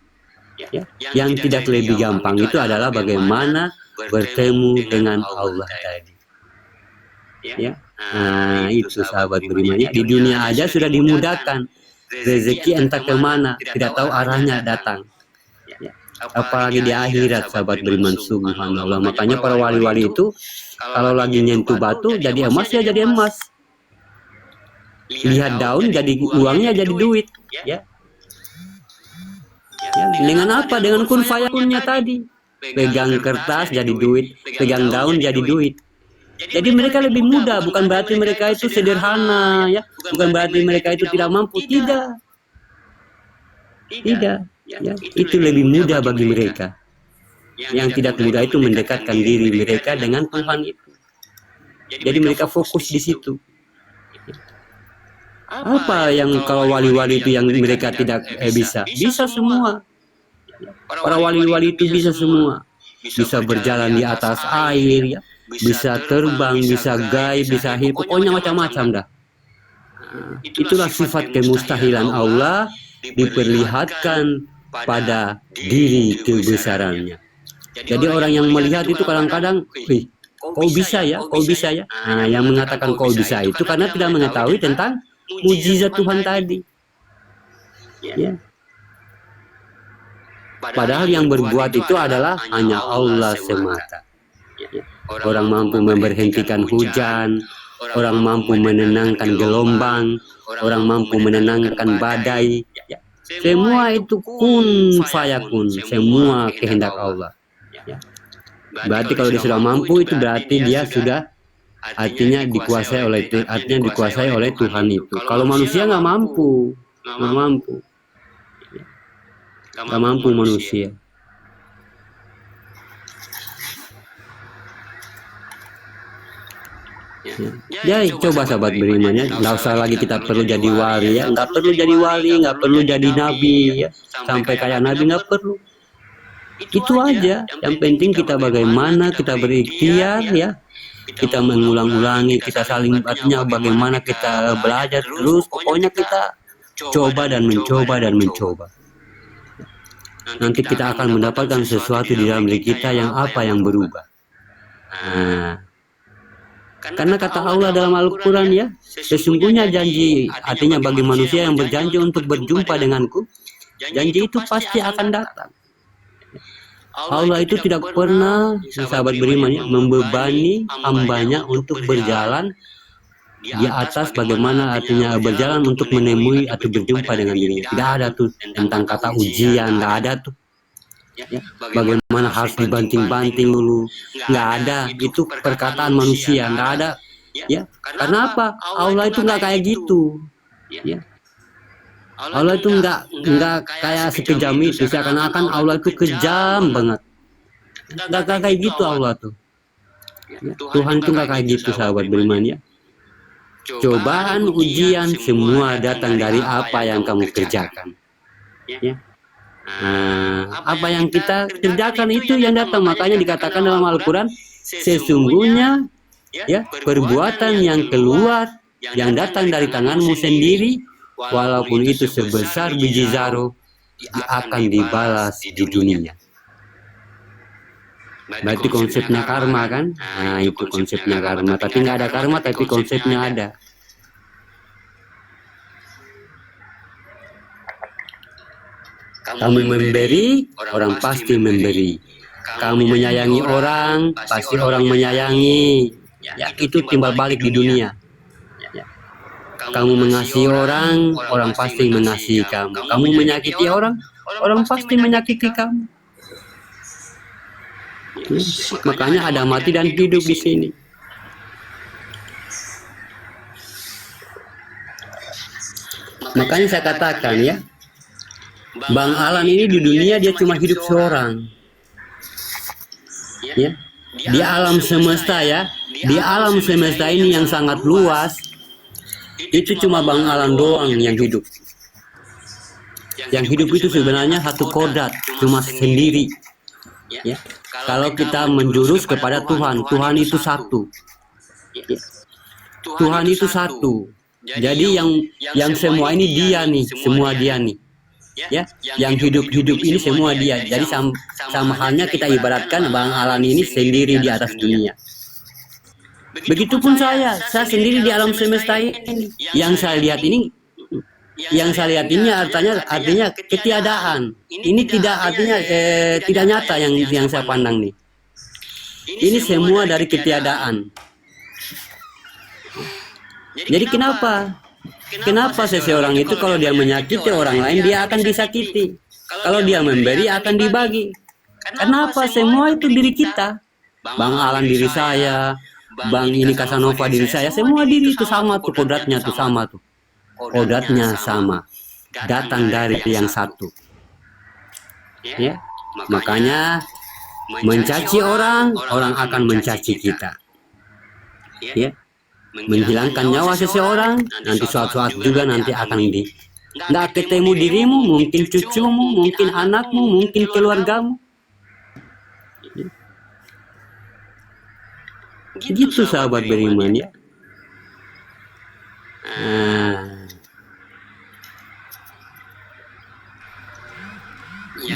Ya. Yang tidak lebih gampang itu adalah bagaimana bertemu dengan Allah tadi. Ya. Nah, itu sahabat berimannya. Di dunia aja sudah dimudahkan. Rezeki entah kemana, tidak tahu arahnya datang. Ya. Apalagi di akhirat, sahabat beriman, subhanallah. Makanya para wali-wali itu kalau lagi nyentuh batu jadi emas ya jadi emas. Lihat daun jadi uangnya jadi duit. Ya. Ya. Dengan apa? Dengan kun fayakunnya tadi. Pegang kertas jadi duit, pegang daun jadi duit. Jadi mereka lebih mudah, bukan berarti mereka itu sederhana, ya, bukan berarti mereka itu tidak mampu, tidak, ya, itu lebih mudah bagi mereka. Yang tidak mudah itu mendekatkan diri mereka dengan Tuhan itu. Jadi mereka fokus di situ. Apa yang kalau wali-wali itu yang mereka tidak bisa? Bisa semua. Para wali-wali itu bisa semua. Bisa berjalan di atas air, ya. Bisa terbang, bisa gaib, bisa hidup, pokoknya macam-macam dah. Itulah sifat kemustahilan Allah diperlihatkan pada diri kebesarannya. Jadi orang yang melihat itu kadang-kadang, kau bisa ya, kau bisa ya. Nah, yang mengatakan kau bisa itu karena tidak mengetahui tentang mujizat Tuhan tadi. Ya. Padahal yang berbuat itu adalah hanya Allah semata. Orang mampu memberhentikan hujan, orang mampu menenangkan gelombang, orang mampu menenangkan badai. Semua itu kun fayakun, semua kehendak Allah. Berarti kalau dia sudah mampu itu berarti dia sudah artinya dikuasai oleh Tuhan itu. Kalau manusia nggak mampu, nggak mampu manusia. Ya, coba sahabat berimannya, nggak usah lagi kita perlu jadi wali, ya, nggak perlu jadi wali, nggak perlu jadi nabi, ya, sampai kayak nabi nggak perlu. Itu aja. Yang penting kita bagaimana kita berikhtiar, ya, kita mengulang-ulangi, kita saling artinya bagaimana kita belajar terus. Pokoknya kita coba dan mencoba. Nanti kita akan mendapatkan sesuatu di dalam diri kita yang berubah. Nah. Karena kata Allah dalam Al-Quran, ya, sesungguhnya janji, artinya bagi manusia yang berjanji untuk berjumpa denganku, janji itu pasti akan datang. Allah itu tidak pernah, sahabat beriman, ya, membebani hambanya untuk berjalan di atas bagaimana artinya berjalan untuk menemui atau berjumpa dengan dirinya. Tidak ada tuh tentang kata ujian, nggak ada tuh. Ya, bagaimana harus dibanting-banting dulu, nggak ada, itu perkataan manusia, nggak ada, ya. Karena apa? Allah itu nggak kayak gitu, ya. Allah itu nggak kayak sekejam itu, seakan-akan Allah itu kejam banget, nggak kayak gitu Allah tuh. Ya, Tuhan itu nggak kayak gitu, sahabat beriman, ya. Cobaan, ujian, semua datang dari apa yang kamu kerjakan, ya. Nah, apa yang kita kerjakan itu yang datang. Makanya dikatakan dalam Al-Quran, sesungguhnya, ya, perbuatan yang keluar, yang datang dari tanganmu sendiri, walaupun itu sebesar biji zarah, akan dibalas di dunia. Berarti konsepnya karma, kan? Nah, itu konsepnya karma. Tapi nggak ada karma, tapi konsepnya ada. Kamu memberi, orang pasti memberi. Kamu menyayangi orang, pasti orang menyayangi. Ya, itu timbal balik di dunia. Ya. Kamu mengasihi orang, orang pasti mengasihi kamu. Kamu menyakiti orang, orang pasti menyakiti kamu. Ya. Makanya ada mati dan hidup di sini. Makanya saya katakan, ya, Bang Alan ini di dunia dia cuma hidup seorang, ya, di alam semesta, ya, di alam semesta ini yang sangat luas, itu cuma Bang Alan doang yang hidup. Yang hidup itu sebenarnya satu kodrat, cuma sendiri, ya. Kalau kita menjurus kepada Tuhan, Tuhan itu satu, ya. Tuhan itu satu. Jadi yang semua ini dia nih, semua dia nih. ya, yang hidup-hidup ini semua dia. Jadi sama halnya kita ibaratkan Bang Alan ini sendiri di atas dunia. Begitupun saya sendiri di alam semesta ini. Yang saya lihat ini artinya ketiadaan. Ini tidak artinya tidak nyata yang saya pandang nih. Ini semua dari ketiadaan. Jadi kenapa seseorang itu kalau dia menyakiti orang lain dia akan disakiti. Kalau dia memberi akan dibagi. Kenapa? Semua itu diri kita. Bang Alan diri saya, Bang ini Casanova diri saya, semua diri itu sama tuh, kodratnya tuh sama tuh. Kodratnya sama. Datang dari yang satu. Ya. Makanya mencaci orang akan mencaci kita. Ya. Menghilangkan nyawa seseorang, nanti suatu saat juga nanti akan nggak ketemu dirimu, mungkin cucumu, mungkin anakmu, mungkin keluargamu. Gitu sahabat beriman ya.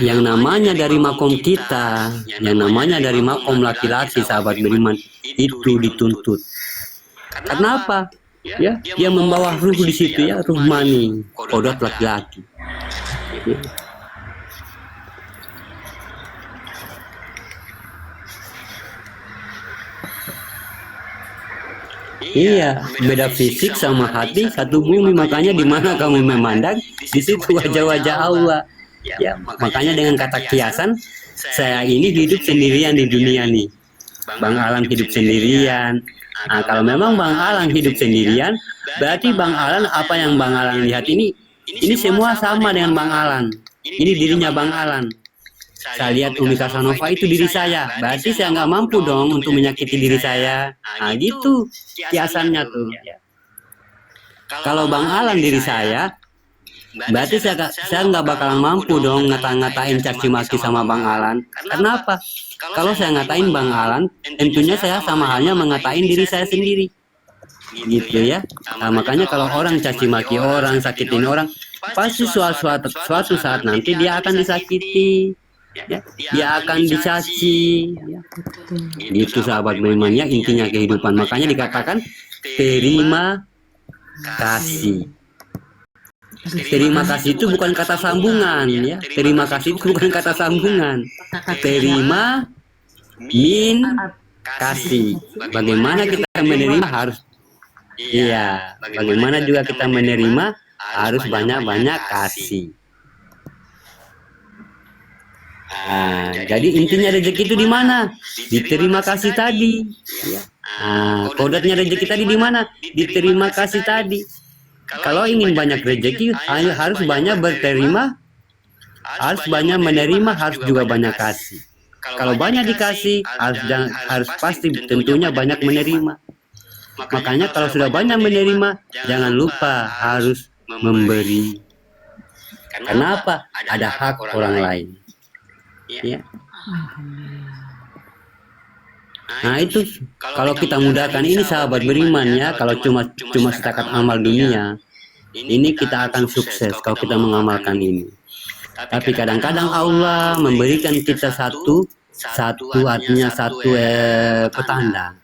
Yang namanya dari makom kita, yang namanya dari makom laki-laki sahabat beriman itu dituntut. Kenapa? Ya, dia membawa ruh di situ ya, ruh mani, kodrat laki-laki. Ya. Iya, beda fisik sama hati satu bumi, makanya di mana kamu memandang di situ wajah-wajah Allah. Ya, makanya dengan kata kiasan, saya ini hidup sendirian di dunia nih. Bang Alan hidup sendirian. Nah, kalau memang Bang Alan hidup sendirian, berarti Bang Alan apa yang Bang Alan lihat ini semua sama dengan Bang Alan. Ini dirinya Bang Alan. Saya lihat Umi Casanova itu diri saya, berarti saya nggak mampu dong untuk menyakiti diri saya. Nah gitu kiasannya tuh. Kalau Bang Alan diri saya, berarti saya nggak bakalan mampu dong ngata-ngatain caci maki sama Bang Alan. Kenapa? Kalau saya ngatain Bang Alan, tentunya saya sama halnya mengatain diri saya sendiri. Gitu ya. Nah, makanya kalau orang caci maki orang, sakitin orang, pasti suatu saat nanti dia akan disakiti. Ya, dia akan dicaci. Gitu sahabat beriman ya, intinya kehidupan. Makanya dikatakan terima kasih. Terima kasih itu bukan kata sambungan ya. Terima kasih itu bukan kata sambungan. Terima min kasih. Bagaimana kita menerima harus bagaimana juga kita menerima harus banyak-banyak kasih. Nah, jadi intinya rezeki itu di mana? Diterima kasih tadi. Ya. Nah, kodratnya rezeki tadi di mana? Diterima kasih tadi. Kalau ingin banyak rezeki, harus banyak berterima, harus banyak menerima, harus juga banyak kasih. Kalau banyak dikasih, harus pasti tentunya banyak menerima. Makanya kalau sudah banyak menerima, jangan lupa harus memberi. Kenapa? Ada hak orang lain. Ya. Nah itu kalau kita mudahkan ini sahabat beriman ya, kalau cuma setakat amal dunia, ini kita akan sukses kalau kita mengamalkan ini. Tapi kadang-kadang Allah memberikan kita satu artinya petanda,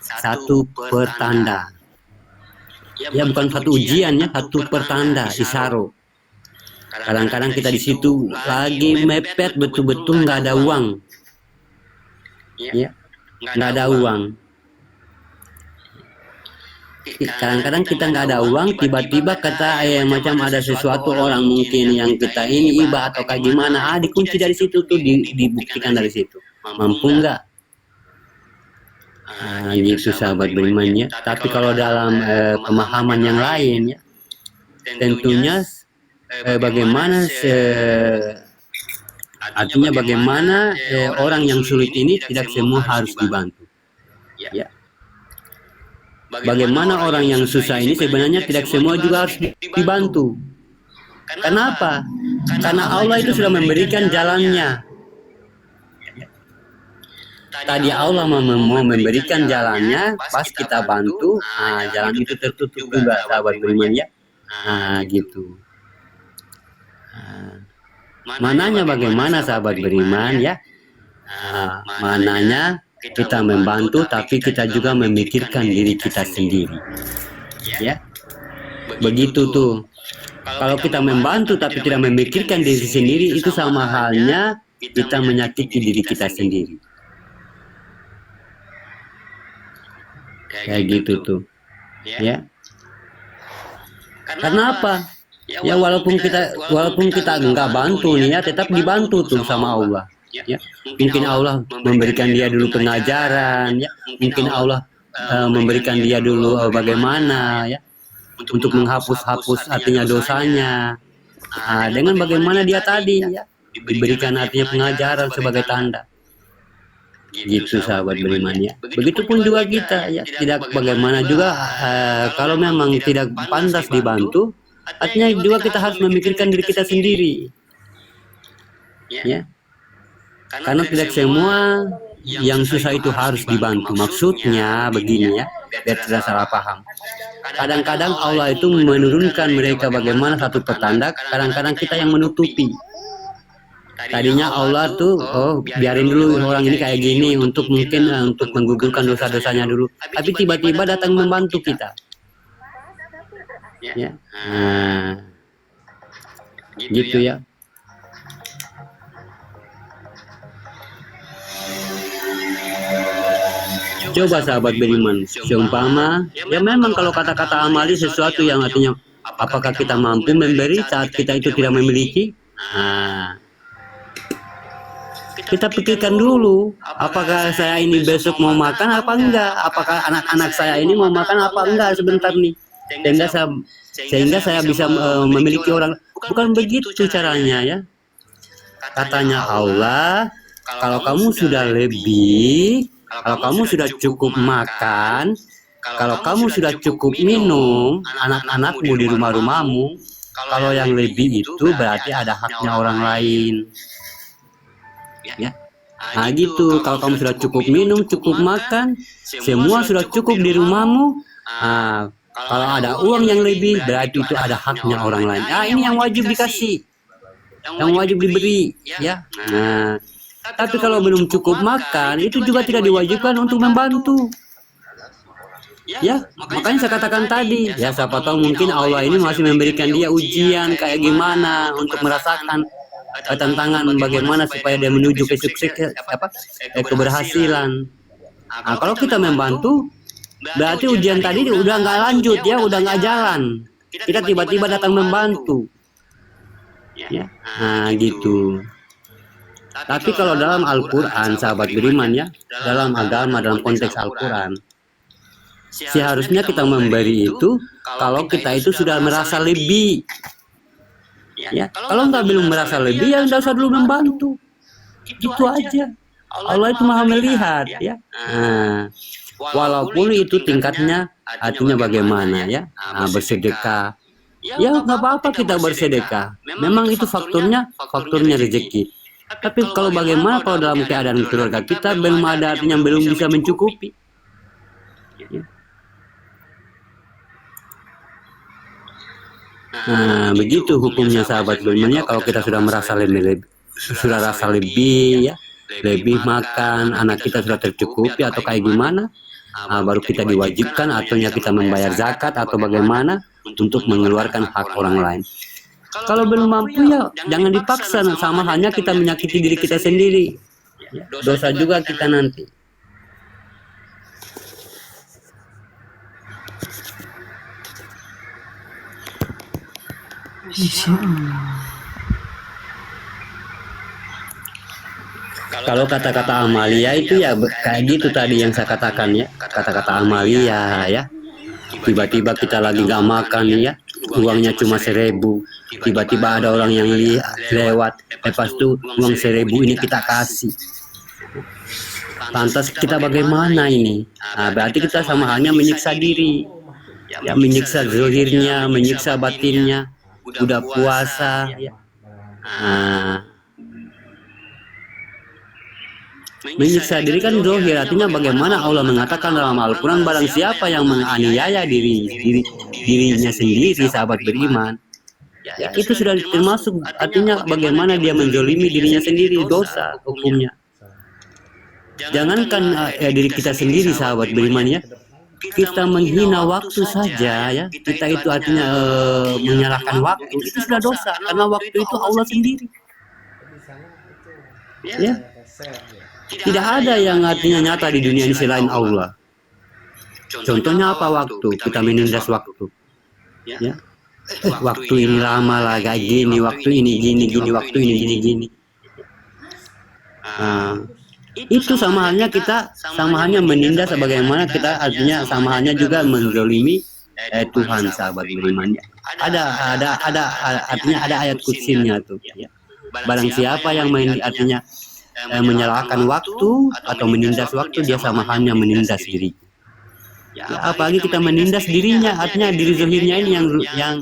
satu pertanda. Ya bukan satu ujian ya, satu pertanda, isyarat. Kadang-kadang kita di situ lagi mepet betul-betul nggak ada uang, ya nggak ada uang. Kadang-kadang kita nggak ada uang, tiba-tiba kata macam ada sesuatu orang mungkin yang kita ini iba atau kayak gimana, dikunci dari situ tuh, dibuktikan dari situ. Mampu nggak? Gitu sahabat berimannya. Tapi kalau dalam pemahaman yang lain ya, tentunya bagaimana artinya bagaimana orang yang sulit ini tidak semua harus dibantu. Ya. Bagaimana orang yang susah ini sebenarnya tidak semua juga harus dibantu. Kenapa? Karena Allah itu sudah memberikan jalannya. Tadi Allah mau memberikan jalannya, pas kita bantu, jalan itu tertutup juga sahabat beriman ya. Gitu. Mananya bagaimana sahabat beriman ya? Mananya kita membantu tapi kita juga memikirkan diri kita sendiri. Ya. Begitu tuh. Kalau kita membantu tapi tidak memikirkan diri sendiri, itu sama halnya kita menyakiti diri kita sendiri. Kayak gitu tuh. Ya. Karena apa? Ya walaupun kita enggak bantu nih ya, tetap dibantu tuh sama Allah. Ya. Mungkin Allah memberikan dia dulu pengajaran ya. Mungkin Allah memberikan dia dulu bagaimana ya, untuk menghapus artinya dosanya. Dengan bagaimana dia tadi ya, diberikan artinya pengajaran sebagai tanda. Gitu sahabat beriman ya. Begitupun juga kita ya, tidak bagaimana juga kalau memang tidak pantas dibantu, artinya juga kita harus memikirkan diri kita sendiri. Ya. Karena tidak semua yang susah itu harus dibantu. Maksudnya begini ya, biar tidak salah paham. Kadang-kadang Allah itu menurunkan mereka bagaimana satu petanda, kadang-kadang kita yang menutupi. Tadinya Allah tuh, biarin dulu orang ini kayak gini untuk mungkin untuk menggugurkan dosa-dosanya dulu. Tapi tiba-tiba datang membantu kita. Ya. Gitu ya. Coba sahabat beriman, seumpama ya memang kalau kata-kata amali sesuatu yang artinya apakah kita mampu memberi saat kita itu tidak memiliki? Kita pikirkan dulu, apakah saya ini besok mau makan apa enggak? Apakah anak-anak saya ini mau makan apa enggak sebentar nih? Sehingga saya bisa memiliki orang. Bukan begitu caranya ya. Katanya Allah, kalau kamu sudah lebih, kalau kamu sudah cukup makan, kalau kamu sudah cukup minum, anak-anakmu di rumah-rumahmu, kalau yang lebih itu berarti ada haknya orang lain. Ya. Nah gitu, kalau kamu sudah cukup minum, cukup makan, semua sudah cukup di rumahmu, kalau ada uang yang lebih berarti itu ada haknya orang lain. Ini yang wajib dikasih, yang wajib diberi ya. Tapi kalau belum cukup makan, itu juga tidak diwajibkan untuk membantu. Ya, makanya saya katakan tadi, ya siapa tahu mungkin Allah ini masih memberikan dia ujian kayak gimana untuk merasakan tantangan bagaimana supaya dia menuju ke sukses, keberhasilan. Kalau kita membantu, berarti ujian tadi udah nggak lanjut ya, udah nggak jalan. Kita tiba-tiba datang membantu. Ya, gitu. Tapi kalau dalam Al-Quran, sahabat beriman ya, dalam agama, dalam konteks Al-Quran, seharusnya kita memberi itu kalau kita itu sudah merasa lebih. Ya, kalau nggak belum merasa lebih ya nggak usah dulu membantu. Gitu aja. Allah itu maha melihat ya. Walaupun itu tingkatnya artinya bagaimana ya, bersedekah. Ya nggak apa-apa kita bersedekah. Memang itu faktornya rezeki. Tapi kalau bagaimana kalau dalam keadaan keluarga kita belum ada artinya belum bisa mencukupi. Begitu hukumnya sahabat berimannya kalau kita sudah merasa lebih ya, lebih makan, anak kita sudah tercukupi atau kayak gimana, baru kita diwajibkan artinya kita membayar zakat atau bagaimana untuk mengeluarkan hak orang lain. Kalau belum mampu ya jangan dipaksa, sama halnya kita menyakiti diri kita sendiri. Dosa juga kita nanti. Insya Allah. Kalau kata-kata amalia itu ya kayak gitu tadi yang saya katakan ya, kata-kata amalia ya. Tiba-tiba kita lagi gak makan ya, uangnya cuma 1.000. Tiba-tiba ada orang yang lewat, lepas itu uang 1.000 ini kita kasih. Lantas kita bagaimana ini? Berarti kita sama halnya menyiksa diri, ya, menyiksa zahirnya, menyiksa batinnya. Udah puasa, ya. Menyiksa diri kan zahir, artinya bagaimana Allah mengatakan dalam Al-Quran, barang siapa yang menganiaya dirinya sendiri, sahabat beriman, Ya, itu sudah termasuk, artinya bagaimana dia menzolimi dirinya sendiri, dosa hukumnya. Jangankan diri kita sendiri, sahabat beriman ya, kita menghina waktu saja ya, kita itu artinya menyalahkan waktu, itu sudah dosa, karena waktu itu Allah sendiri. Ya, tidak ada yang artinya nyata di dunia ini selain Allah. Contohnya apa? Waktu, kita menindas waktu. Ya, waktu ini lama lah, kayak gini, waktu ini gini, waktu ini gini. Itu sama halnya kita, sama halnya menindas, sebagaimana kita artinya sama halnya juga menzolimi Tuhan, sahabat beriman. Artinya ada ayat kutsinya tuh. Ya. Barang siapa yang artinya menyalahkan waktu atau menindas waktu, dia sama halnya menindas diri. Ya, apalagi kita menindas dirinya, artinya diri zahirnya ini yang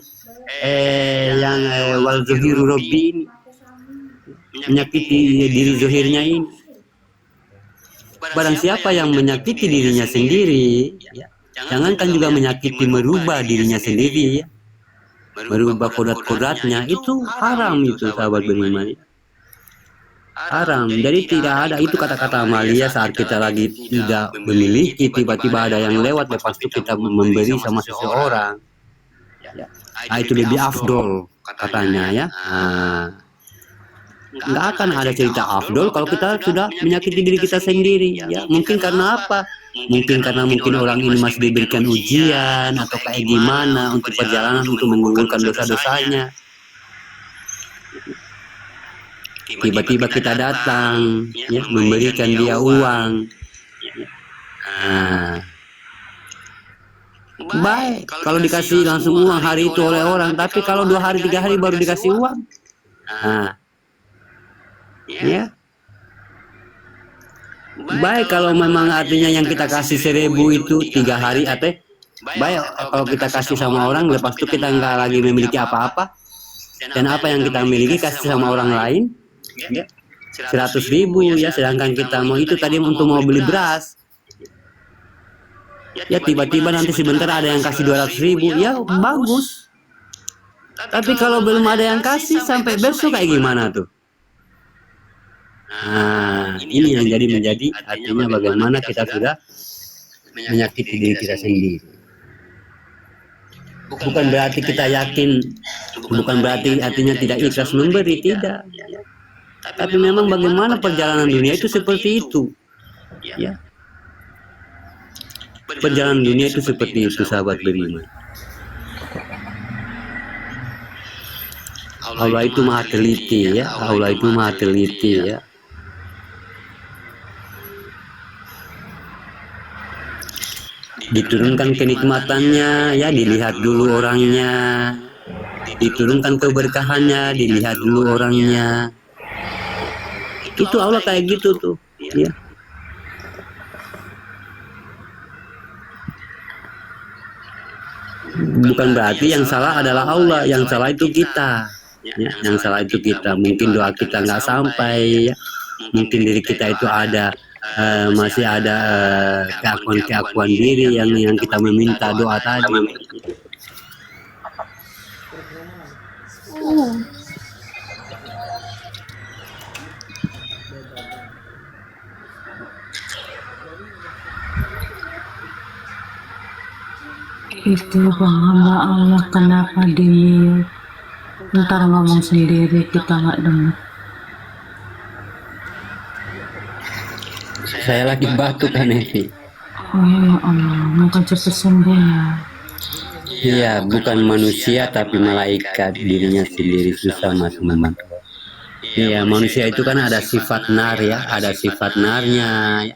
wal zahiru rabbi ini, menyakiti diri zahirnya ini. Barang siapa yang menyakiti dirinya sendiri, ya, jangankan juga menyakiti, merubah dirinya sendiri, ya, merubah kodrat-kodratnya, itu haram, itu sahabat beriman. Haram. Jadi tidak ada itu kata-kata Amalia saat kita lagi tidak memiliki, tiba-tiba ada yang lewat, lepas itu kita memberi sama seseorang. Itu lebih afdol katanya ya. Nggak akan ada cerita afdol kalau kita sudah menyakiti diri kita sendiri. Ya, mungkin karena apa? Mungkin karena orang ini masih diberikan ujian atau kayak gimana untuk perjalanan untuk menggugurkan dosa-dosanya. Tiba-tiba kita datang, ya, memberikan dia uang. Baik, kalau dikasih langsung uang hari itu oleh orang, tapi kalau 2 hari 3 hari baru dikasih uang, ya. Baik kalau memang artinya yang kita kasih 1000 itu 3 hari, baik kalau kita kasih sama orang, lepas itu kita nggak lagi memiliki apa-apa, dan apa yang kita miliki kasih sama orang lain. Ya, 100.000 ya, sedangkan kita mau itu tadi untuk mau beli beras, ya tiba-tiba nanti sebentar ada yang kasih 200.000, ya bagus. Tapi kalau belum ada yang kasih sampai besok kayak gimana tuh? Ini yang menjadi artinya bagaimana kita sudah menyakiti diri kita sendiri. Bukan berarti kita yakin, bukan berarti artinya tidak ikhlas memberi, tidak. Tapi memang bagaimana perjalanan dunia itu seperti itu, ya. Perjalanan dunia itu seperti itu, sahabat beriman. Allah itu maha teliti, ya. Allah itu maha teliti, ya. Diturunkan kenikmatannya, ya, dilihat dulu orangnya. Diturunkan keberkahannya, dilihat dulu orangnya. Itu Allah kayak gitu tuh, ya. Bukan berarti yang salah adalah Allah, yang salah itu kita, ya. Yang salah itu kita. Mungkin doa kita nggak sampai, ya. Mungkin diri kita itu ada masih ada keakuan diri yang kita meminta doa tadi. Itu hamba Allah, kenapa di ntar ngomong sendiri kita nggak dengar. Saya lagi batuk kan ini. Oh ya Allah, maka cepat sembuh ya. Iya, bukan manusia tapi malaikat, dirinya sendiri susah masuk membantu. Iya, manusia itu kan ada sifat nar, ya, ada sifat narnya,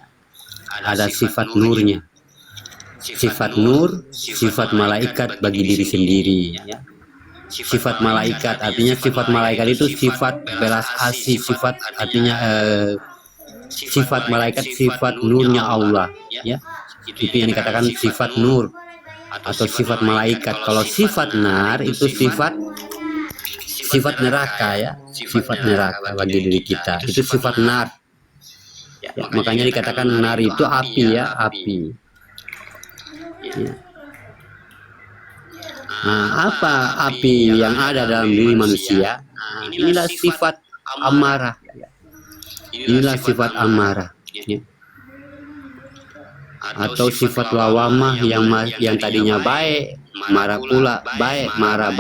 ada sifat nurnya. Sifat nur, sifat malaikat bagi diri sendiri, ya. Sifat malaikat artinya sifat malaikat itu sifat belas kasih, sifat artinya sifat malaikat sifat nurnya Allah, ya. Itu yang dikatakan sifat nur atau sifat malaikat. Kalau sifat nar itu sifat neraka, ya, sifat neraka bagi diri kita. Itu sifat nar. Ya, makanya dikatakan nar itu api, ya, api. Ya. Apa api yang ada dalam diri manusia? Inilah sifat amarah. Inilah sifat amarah. Ya. Atau sifat lawamah yang tadinya baik, marah pula, baik, marah.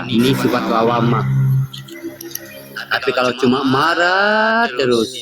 Ini sifat lawamah. Tapi kalau cuma marah terus,